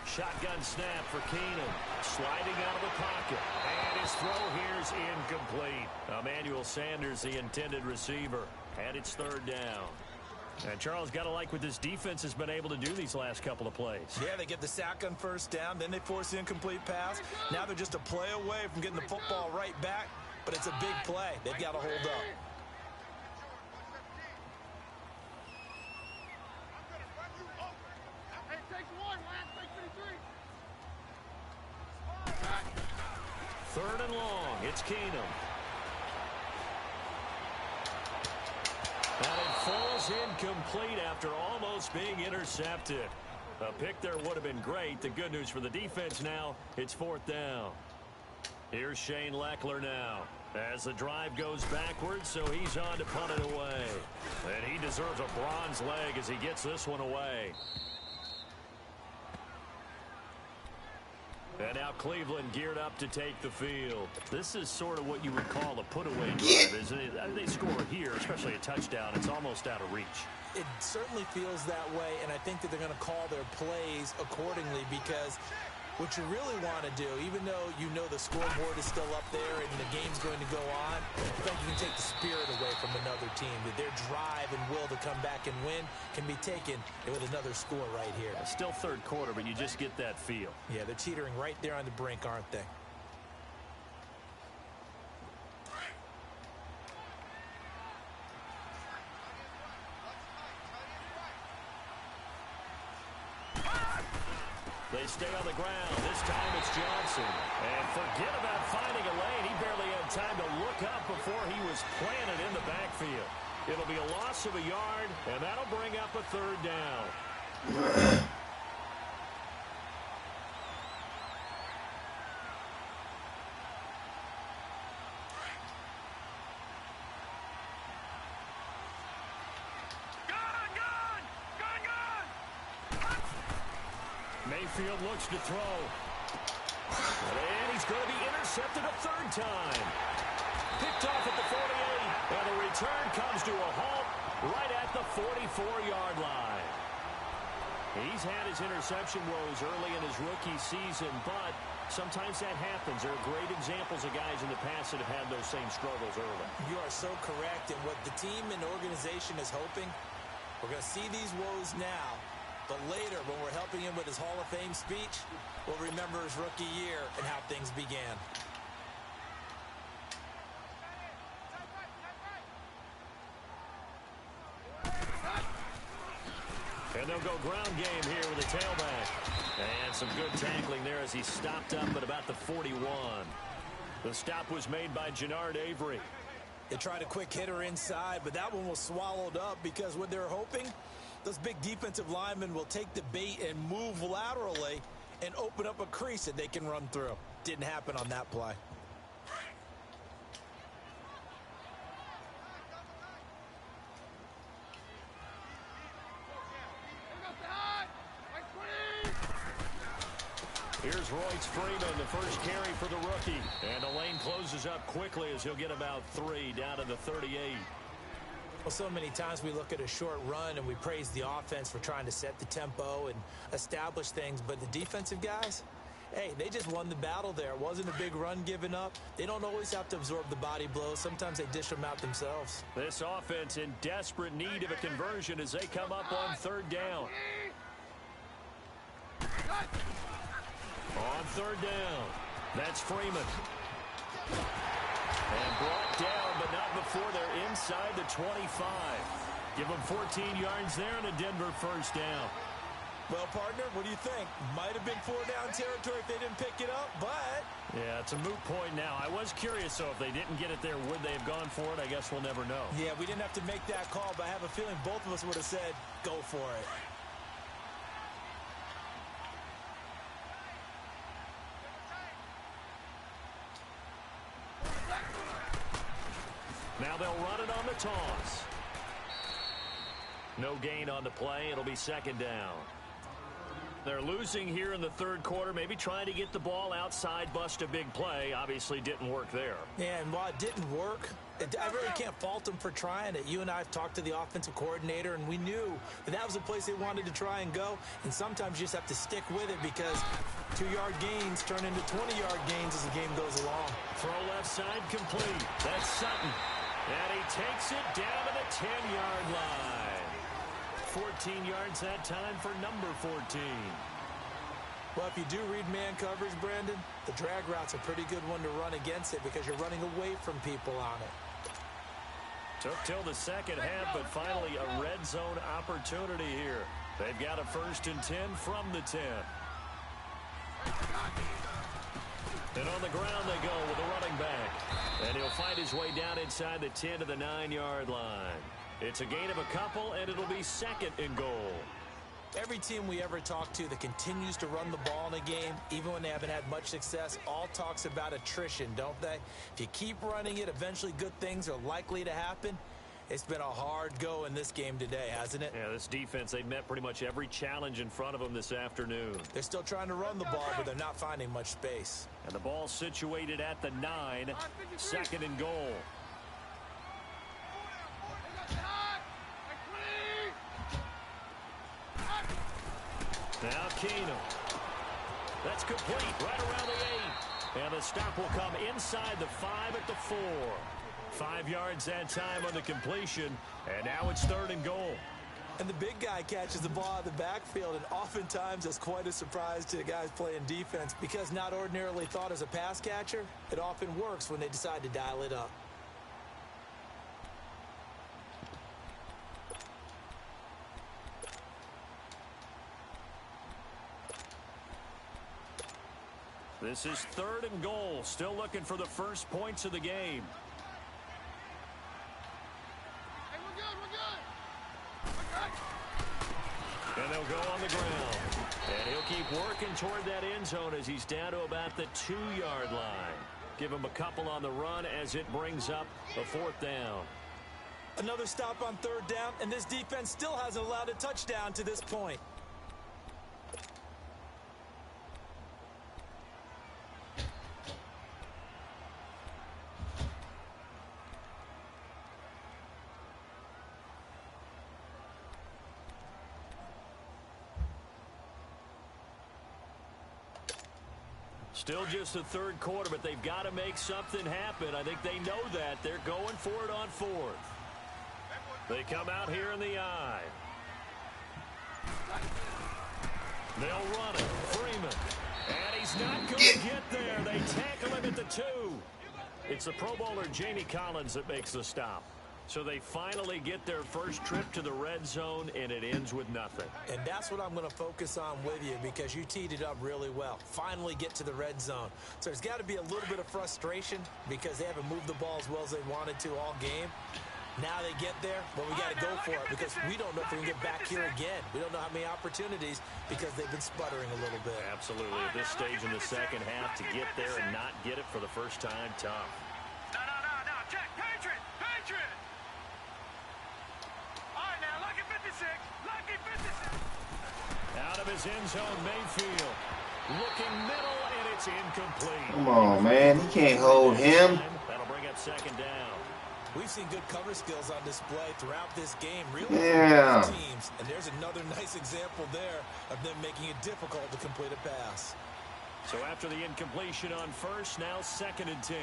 Shotgun snap for Keenum. Sliding out of the pocket. And his throw here's incomplete. Emmanuel Sanders, the intended receiver. And it's 3rd down. And Charles, got to like what this defense has been able to do these last couple of plays. Yeah, they get the sack on 1st down. Then they force the incomplete pass. Now they're just a play away from getting the football right back. But it's a big play. They've got to hold up. Third and long. It's Keenum. And it falls incomplete after almost being intercepted. A pick there would have been great. The good news for the defense now, it's 4th down. Here's Shane Leckler now. As the drive goes backwards, so he's on to punt it away. And he deserves a bronze leg as he gets this one away. And now Cleveland geared up to take the field. This is sort of what you would call a put-away drive, isn't it? They score here, especially a touchdown. It's almost out of reach. It certainly feels that way, and I think that they're going to call their plays accordingly because what you really want to do, even though you know the scoreboard is still up there and the game's going to go on, I think you can take the spirit away from another team, that their drive and will to come back and win can be taken with another score right here. Still 3rd quarter, but you just get that feel. Yeah, they're teetering right there on the brink, aren't they? They stay on the ground. This time it's Johnson. And forget about finding a lane. He barely had time to look up before he was planted in the backfield. It'll be a loss of a yard, and that'll bring up a 3rd down. Mayfield looks to throw. And he's going to be intercepted a 3rd time. Picked off at the 48, and the return comes to a halt right at the 44-yard line. He's had his interception woes early in his rookie season, but sometimes that happens. There are great examples of guys in the past that have had those same struggles early. You are so correct, and what the team and organization is hoping, we're going to see these woes now. But later, when we're helping him with his Hall of Fame speech, we'll remember his rookie year and how things began. And they'll go ground game here with a tailback. And some good tackling there as he stopped up at about the 41. The stop was made by Jannard Avery. They tried a quick hitter inside, but that one was swallowed up because what they're hoping, those big defensive linemen will take the bait and move laterally and open up a crease that they can run through. Didn't happen on that play. Here's Royce Freeman, the first carry for the rookie. And the lane closes up quickly as he'll get about 3 down to the 38. Well, so many times we look at a short run and we praise the offense for trying to set the tempo and establish things, but the defensive guys, hey, they just won the battle there. It wasn't a big run given up. They don't always have to absorb the body blows. Sometimes they dish them out themselves. This offense in desperate need of a conversion as they come up on third down. On third down, that's Freeman. And brought down, but not before they're inside the 25. Give them 14 yards there and a Denver first down. Well, partner, what do you think? Might have been 4-down territory if they didn't pick it up, but... Yeah, it's a moot point now. I was curious, so if they didn't get it there, would they have gone for it? I guess we'll never know. Yeah, we didn't have to make that call, but I have a feeling both of us would have said, go for it. Now they'll run it on the toss. No gain on the play. It'll be second down. They're losing here in the third quarter, maybe trying to get the ball outside, bust a big play. Obviously didn't work there. Yeah, and while it didn't work, I really can't fault them for trying it. You and I have talked to the offensive coordinator, and we knew that was a place they wanted to try and go. And sometimes you just have to stick with it because 2-yard gains turn into 20-yard gains as the game goes along. Throw left side complete. That's Sutton. And he takes it down to the 10-yard line. 14 yards that time for number 14. Well, if you do read man coverage, Brandon, the drag route's a pretty good one to run against it because you're running away from people on it. Took till the second half, but finally a red zone opportunity here. They've got a 1st and 10 from the 10. And on the ground they go with a running back. And he'll fight his way down inside the 10 to the 9-yard line. It's a gain of a couple, and it'll be 2nd and goal. Every team we ever talk to that continues to run the ball in a game, even when they haven't had much success, all talks about attrition, don't they? If you keep running it, eventually good things are likely to happen. It's been a hard go in this game today, hasn't it? Yeah, this defense, they've met pretty much every challenge in front of them this afternoon. They're still trying to run the ball, but they're not finding much space. And the ball situated at the 9, 2nd and goal. Now Keenum. That's complete right around the 8. And the stop will come inside the 5 at the 4. 5 yards that time on the completion. And now it's 3rd and goal. And the big guy catches the ball out of the backfield, and oftentimes that's quite a surprise to the guys playing defense because not ordinarily thought as a pass catcher, it often works when they decide to dial it up. This is 3rd and goal. Still looking for the first points of the game. Hey, we're good. And they'll go on the ground. And he'll keep working toward that end zone as he's down to about the 2-yard line. Give him a couple on the run as it brings up a 4th down. Another stop on 3rd down, and this defense still hasn't allowed a touchdown to this point. Still just the 3rd quarter, but they've got to make something happen. I think they know that. They're going for it on 4th. They come out here in the I. They'll run it. Freeman. And he's not going to get there. They tackle him at the 2. It's the Pro Bowler Jamie Collins that makes the stop. So they finally get their first trip to the red zone, and it ends with nothing. And that's what I'm going to focus on with you because you teed it up really well. Finally get to the red zone. So there's got to be a little bit of frustration because they haven't moved the ball as well as they wanted to all game. Now they get there, but we got to go for it because we don't know if we can get back here again. We don't know how many opportunities because they've been sputtering a little bit. Absolutely. At this stage in the second half, to get there and not get it for the first time, tough. No. Check. Patriot. All right, now, lucky 56. Out of his end zone, Mayfield. Looking middle, and it's incomplete. Come on, man. He can't hold him. That'll bring up 2nd down. We've seen good cover skills on display throughout this game, really, Yeah. for both teams. And there's another nice example there of them making it difficult to complete a pass. So after the incompletion on first, now 2nd and 10.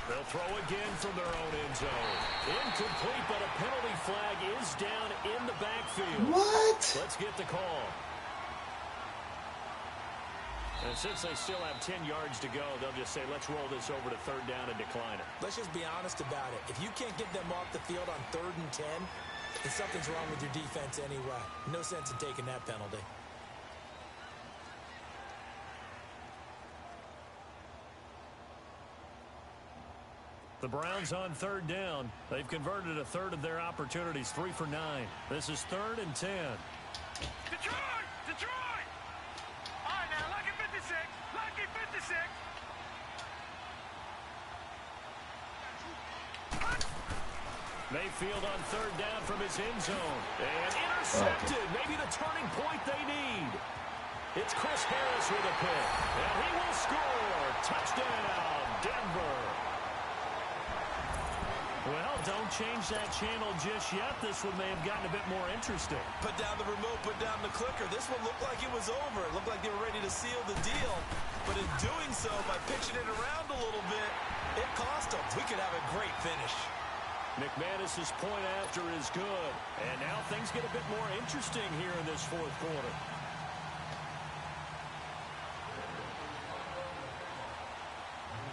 They'll throw again from their own end zone. Incomplete, but a penalty flag is down in the backfield. What? Let's get the call. And since they still have 10 yards to go, they'll just say, let's roll this over to 3rd down and decline it. Let's just be honest about it. If you can't get them off the field on 3rd and 10, then something's wrong with your defense anyway. No sense in taking that penalty. The Browns on 3rd down. They've converted a third of their opportunities, 3 for 9. This is 3rd and 10. Detroit! Detroit! All right, now, lucky 56. Lucky 56. Mayfield on 3rd down from his end zone. And intercepted. Maybe the turning point they need. It's Chris Harris with a pick. And he will score. Touchdown, Denver. Well, don't change that channel just yet. This one may have gotten a bit more interesting. Put down the remote, put down the clicker. This one looked like it was over. It looked like they were ready to seal the deal. But in doing so, by pitching it around a little bit, it cost them. We could have a great finish. McManus's point after is good. And now things get a bit more interesting here in this 4th quarter.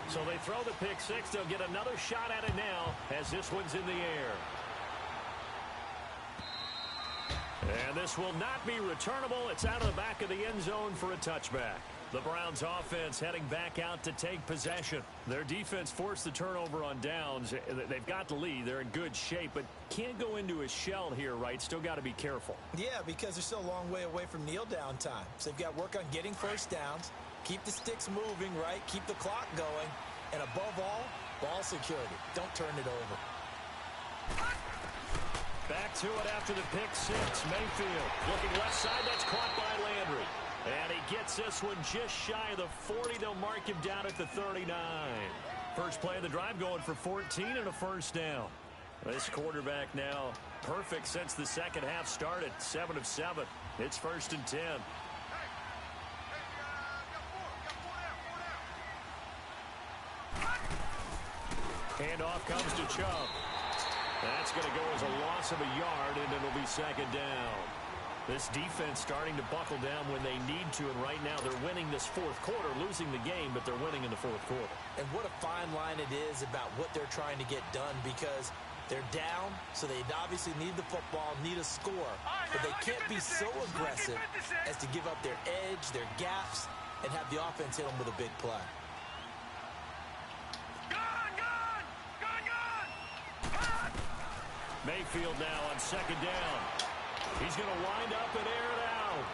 So they throw the pick six. They'll get another shot at it now as this one's in the air. And this will not be returnable. It's out of the back of the end zone for a touchback. The Browns offense heading back out to take possession. Their defense forced the turnover on downs. They've got the lead. They're in good shape, but can't go into a shell here, right? Still got to be careful. Yeah, because they're still a long way away from kneel down time. So they've got to work on getting first downs, keep the sticks moving, right? Keep the clock going. And above all, ball security. Don't turn it over. Back to it after the pick six. Mayfield looking left side. That's caught by Landry. And he gets this one just shy of the 40. They'll mark him down at the 39. First play of the drive going for 14 and a first down. This quarterback now perfect since the second half started. 7 of 7. It's 1st and 10. Handoff comes to Chubb. That's going to go as a loss of a yard, and it'll be 2nd down. This defense starting to buckle down when they need to, and right now they're winning this 4th quarter, losing the game, but they're winning in the 4th quarter. And what a fine line it is about what they're trying to get done, because they're down, so they obviously need the football, need a score, but they can't be so aggressive as to give up their edge, their gaps, and have the offense hit them with a big play. Mayfield now on 2nd down. He's going to wind up and air it out.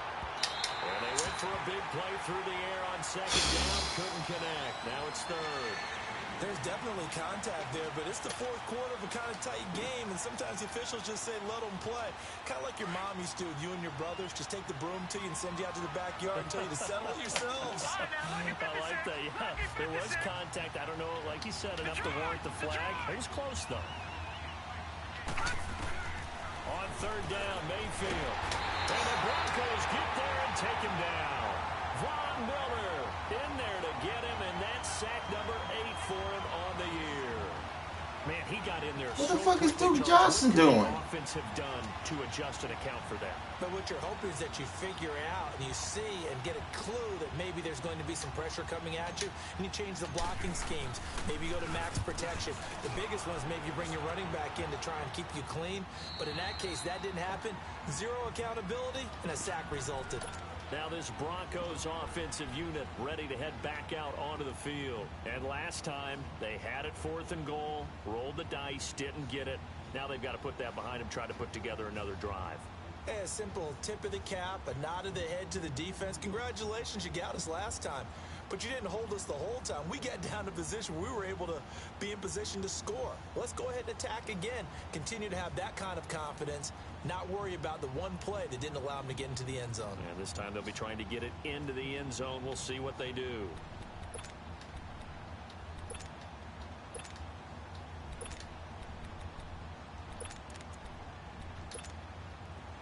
And they went for a big play through the air on 2nd down. Couldn't connect. Now it's 3rd. There's definitely contact there, but it's the 4th quarter of a kind of tight game, and sometimes officials just say, let them play. Kind of like your mom used to with you and your brothers. Just take the broom to you and send you out to the backyard and tell you to settle yourselves. I like that, yeah. There was contact. I don't know, like you said, enough to warrant the flag. It was close, though. On 3rd down, Mayfield. And the Broncos get there and take him down. Von Miller in there to get him, and that's sack number 8 for him on the year. Man, he got in there. What the fuck is Duke Johnson doing? What the offense have done to adjust and account for that? But what you're hoping is that you figure out and you see and get a clue that maybe there's going to be some pressure coming at you, and you change the blocking schemes. Maybe you go to max protection. The biggest one is maybe you bring your running back in to try and keep you clean. But in that case, that didn't happen. Zero accountability, and a sack resulted. Now this Broncos offensive unit ready to head back out onto the field. And last time, they had it 4th and goal, rolled the dice, didn't get it. Now they've got to put that behind them, try to put together another drive. Hey, a simple tip of the cap, a nod of the head to the defense. Congratulations, you got us last time. but you didn't hold us the whole time. We got down to position where we were able to be in position to score. Let's go ahead and attack again. Continue to have that kind of confidence, not worry about the one play that didn't allow them to get into the end zone. And this time they'll be trying to get it into the end zone. We'll see what they do.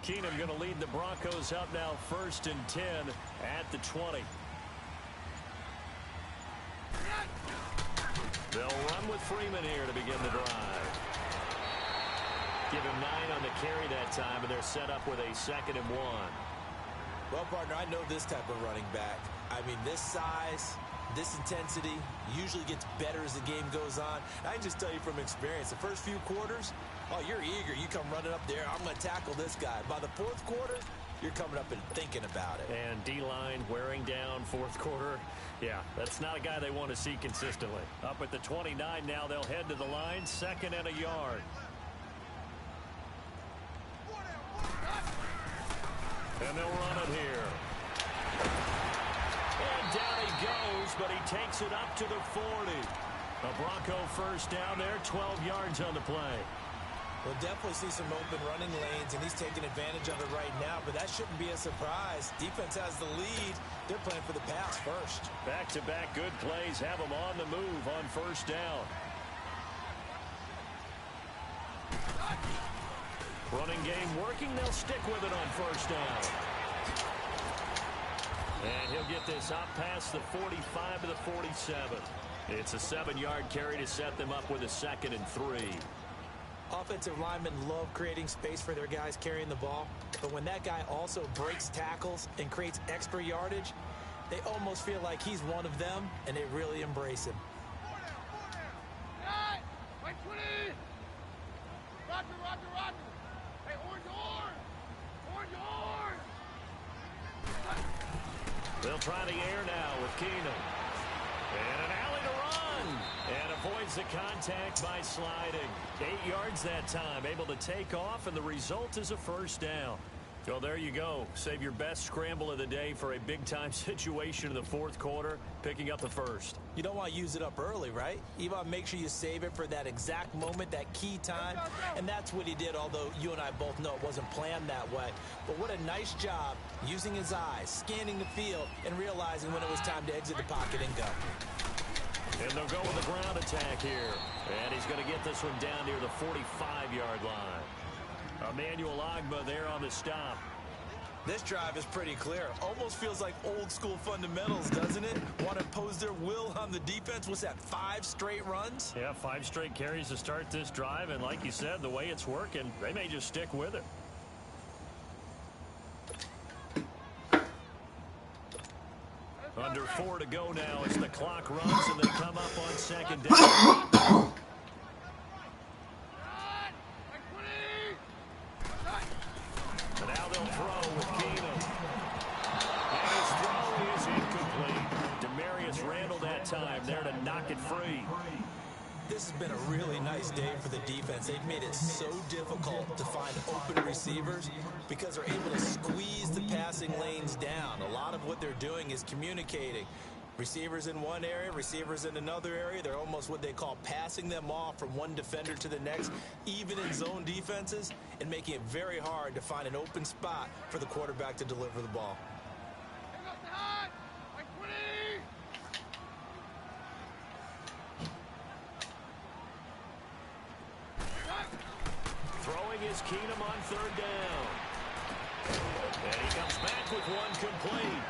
Keenum going to lead the Broncos up now 1st and 10 at the 20. They'll run with Freeman here to begin the drive. Give him 9 on the carry that time, and they're set up with a 2nd and 1. Well, partner, I know this type of running back. I mean, this size, this intensity usually gets better as the game goes on. I can just tell you from experience, the first few quarters, oh, you're eager. You come running up there. I'm going to tackle this guy. By the 4th quarter, you're coming up and thinking about it. And D-line wearing down 4th quarter. Yeah, that's not a guy they want to see consistently. Up at the 29 now, they'll head to the line, 2nd and a yard. And they'll run it here. And down he goes, but he takes it up to the 40. A Bronco first down there, 12 yards on the play. We'll definitely see some open running lanes, and he's taking advantage of it right now, but that shouldn't be a surprise. Defense has the lead. They're playing for the pass first. Back-to-back good plays have them on the move on 1st down. Running game working. They'll stick with it on 1st down. And he'll get this up past the 45 to the 47. It's a 7-yard carry to set them up with a 2nd and 3. Offensive linemen love creating space for their guys carrying the ball, but when that guy also breaks tackles and creates extra yardage, they almost feel like he's one of them, and they really embrace him. They'll try the air now with Keenum. And an alley to run. And avoids the contact by sliding. 8 yards that time. Able to take off, and the result is a 1st down. Well, there you go. Save your best scramble of the day for a big-time situation in the 4th quarter, picking up the 1st. You don't want to use it up early, right? You want to make sure you save it for that exact moment, that key time. And that's what he did, although you and I both know it wasn't planned that way. But what a nice job using his eyes, scanning the field, and realizing when it was time to exit the pocket and go. And they'll go with the ground attack here. And he's going to get this one down near the 45-yard line. Emmanuel Ogbah there on the stop. This drive is pretty clear. Almost feels like old school fundamentals, doesn't it? Want to impose their will on the defense. What's that, 5 straight runs? Yeah, 5 straight carries to start this drive. And like you said, the way it's working, they may just stick with it. Under 4 to go now as the clock runs and they come up on 2nd down. And now they'll throw with Keenum. And his throw is incomplete. Demarius Randall that time there to knock it free. This has been a really nice day for the defense. They've made it so difficult to find open receivers because they're able to squeeze the passing lanes down. A lot of what they're doing is communicating. Receivers in one area, receivers in another area. They're almost what they call passing them off from one defender to the next, even in zone defenses, and making it very hard to find an open spot for the quarterback to deliver the ball. Throwing is Keenum on 3rd down. And he comes back with one complete.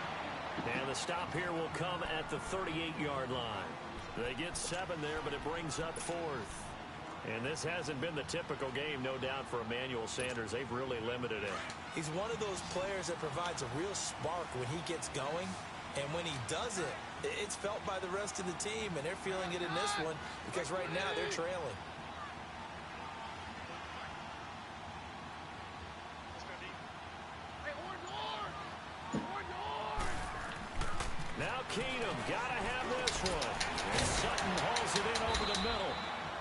And the stop here will come at the 38-yard line. They get 7 there, but it brings up 4th. And this hasn't been the typical game, no doubt, for Emmanuel Sanders. They've really limited him. He's one of those players that provides a real spark when he gets going. And when he does it, it's felt by the rest of the team, and they're feeling it in this one because right now they're trailing. Now Keenum, gotta have this one. And Sutton hauls it in over the middle.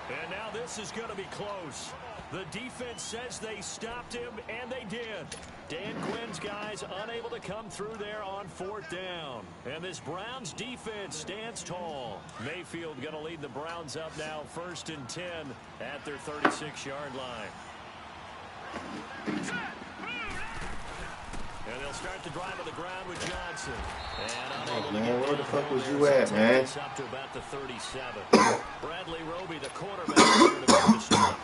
And now this is going to be close. The defense says they stopped him, and they did. Dan Quinn's guys unable to come through there on 4th down. And this Browns defense stands tall. Mayfield going to lead the Browns up now 1st and 10 at their 36-yard line. And they'll start the drive on the ground with Johnson. And hey, man, where the fuck was you at, man? Up to about the 37. Bradley Roby, the quarterback, here to make the stop.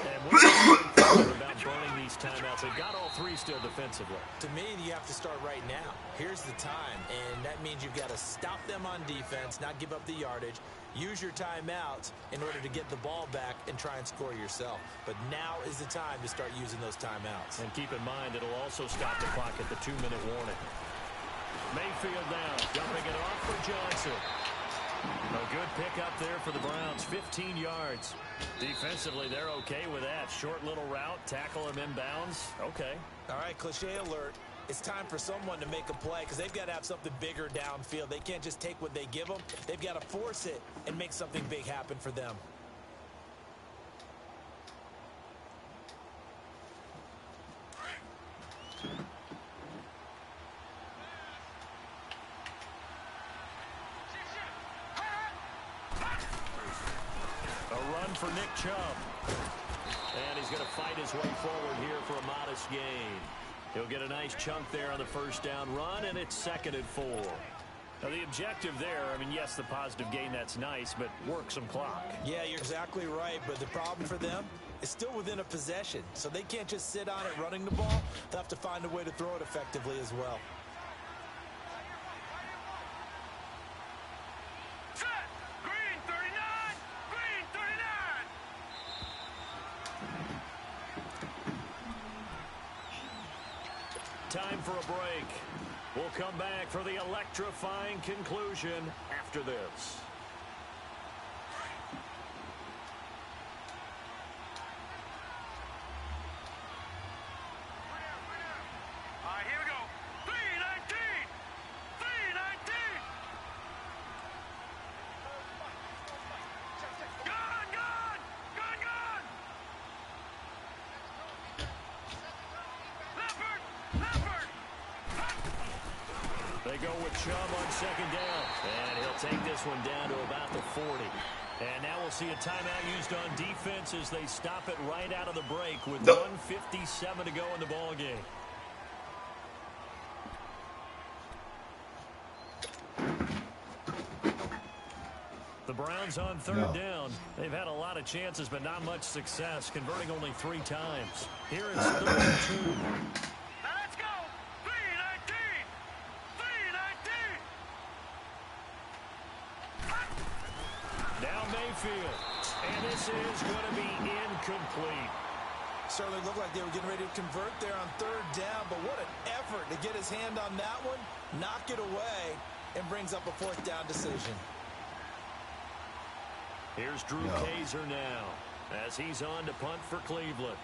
And what's about burning these timeouts? They've got all 3 still defensively. To me, you have to start right now. Here's the time, and that means you've got to stop them on defense, not give up the yardage. Use your timeouts in order to get the ball back and try and score yourself. But now is the time to start using those timeouts. And keep in mind, it'll also stop the clock at the 2-minute warning. Mayfield now, dumping it off for Johnson. A good pick up there for the Browns, 15 yards. Defensively, they're okay with that. Short little route, tackle him inbounds. Okay. All right, cliche alert. It's time for someone to make a play because they've got to have something bigger downfield. They can't just take what they give them. They've got to force it and make something big happen for them. For Nick Chubb. And he's going to fight his way forward here for a modest gain. He'll get a nice chunk there on the 1st down run, and it's 2nd and 4. Now, the objective there, I mean, yes, the positive gain, that's nice, but work some clock. Yeah, you're exactly right, but the problem for them is still within a possession, so they can't just sit on it running the ball. They'll have to find a way to throw it effectively as well. Time for a break. We'll come back for the electrifying conclusion after this. All right, here we go. 319! 319! Gone! Gone! Gone! Gone! Leopard! Leopard! They go with Chubb on 2nd down. And he'll take this one down to about the 40. And now we'll see a timeout used on defense as they stop it right out of the break with 1:57 to go in the ball game. The Browns on 3rd down. They've had a lot of chances, but not much success, converting only 3 times. Here it's 3rd and 2. Now let's go! 319! 319! Now Mayfield. And this is going to be incomplete. Certainly looked like they were getting ready to convert there on 3rd down, but what an effort to get his hand on that one, knock it away, and brings up a 4th down decision. Here's Drew Kaiser now as he's on to punt for Cleveland.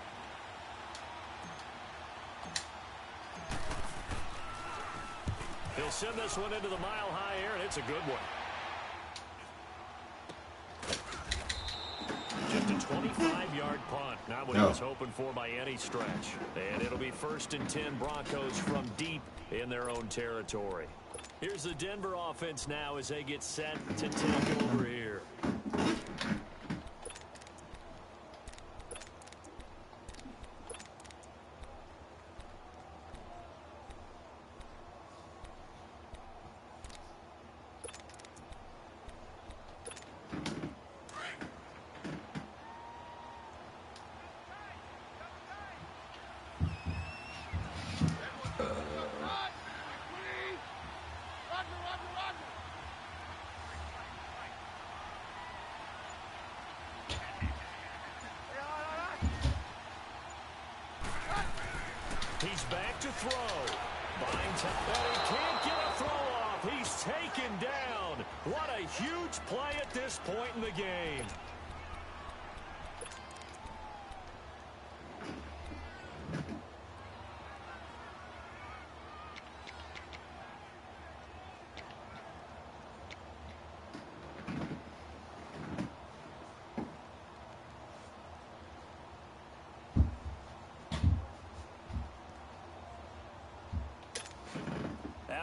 He'll send this one into the mile-high air, and it's a good one. Just a 25-yard punt. Not what he was hoping for by any stretch. And it'll be 1st and 10 Broncos from deep in their own territory. Here's the Denver offense now as they get set to take over here. He's back to throw. Buying time, but he can't get a throw off. He's taken down. What a huge play at this point in the game.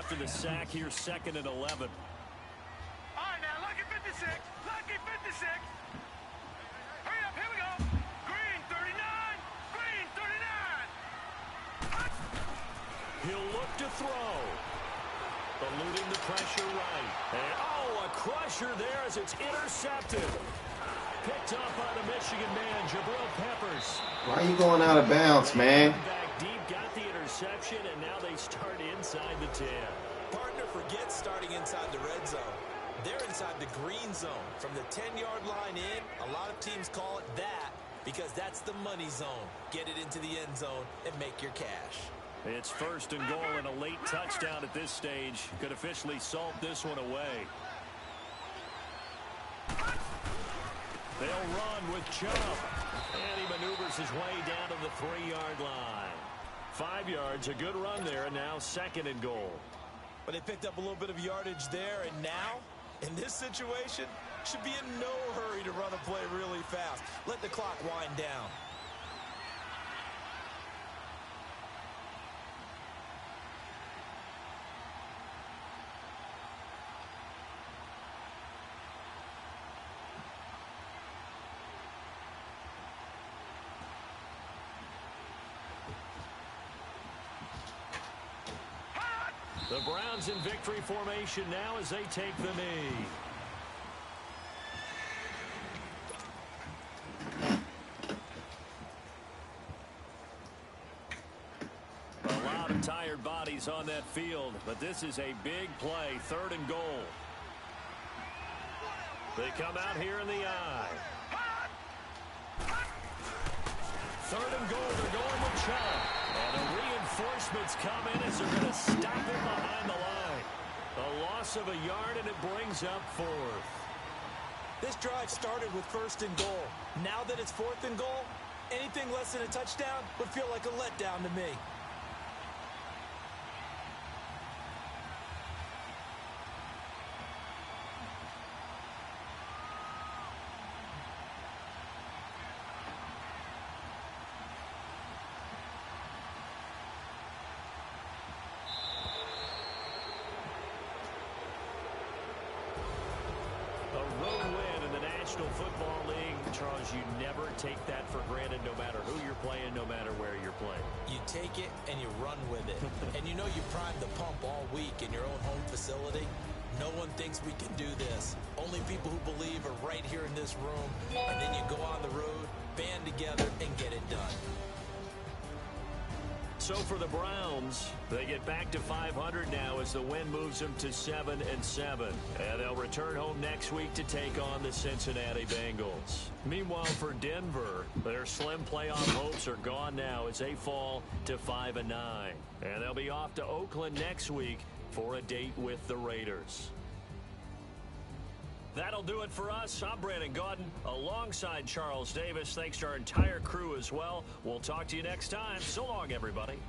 after the sack here, 2nd and 11. All right, now, lucky 56. Lucky 56. Hurry up, here we go. Green 39. Green 39. He'll look to throw. Eluding the pressure right. And, oh, a crusher there as it's intercepted. Picked up by the Michigan man, Jabril Peppers. Why are you going out of bounds, man? Back deep, got the interception, and now they start inside the 10. Partner forgets starting inside the red zone. They're inside the green zone. From the 10-yard line in, a lot of teams call it that because that's the money zone. Get it into the end zone and make your cash. It's 1st and goal and a late touchdown at this stage. Could officially salt this one away. They'll run with Chubb. And he maneuvers his way down to the 3-yard line. 5 yards, a good run there, and now 2nd and goal. But they picked up a little bit of yardage there, and now, in this situation, should be in no hurry to run a play really fast. Let the clock wind down. The Browns in victory formation now as they take the knee. A lot of tired bodies on that field, but this is a big play, 3rd and goal. They come out here in the eye. 3rd and goal, they're going with Chubb. And the reinforcements come in as they're going to stop him behind the line. A loss of a yard, and it brings up 4th. This drive started with 1st and goal. Now that it's 4th and goal, anything less than a touchdown would feel like a letdown to me. Football League, Charles, you never take that for granted no matter who you're playing, no matter where you're playing. You take it and you run with it. And you know you primed the pump all week in your own home facility. No one thinks we can do this. Only people who believe are right here in this room. And then you go on the road, band together, and get it done. So for the Browns, they get back to 500 now as the win moves them to 7-7. And they'll return home next week to take on the Cincinnati Bengals. Meanwhile, for Denver, their slim playoff hopes are gone now as they fall to 5-9. And they'll be off to Oakland next week for a date with the Raiders. That'll do it for us. I'm Brandon Gaudin alongside Charles Davis. Thanks to our entire crew as well. We'll talk to you next time. So long, everybody.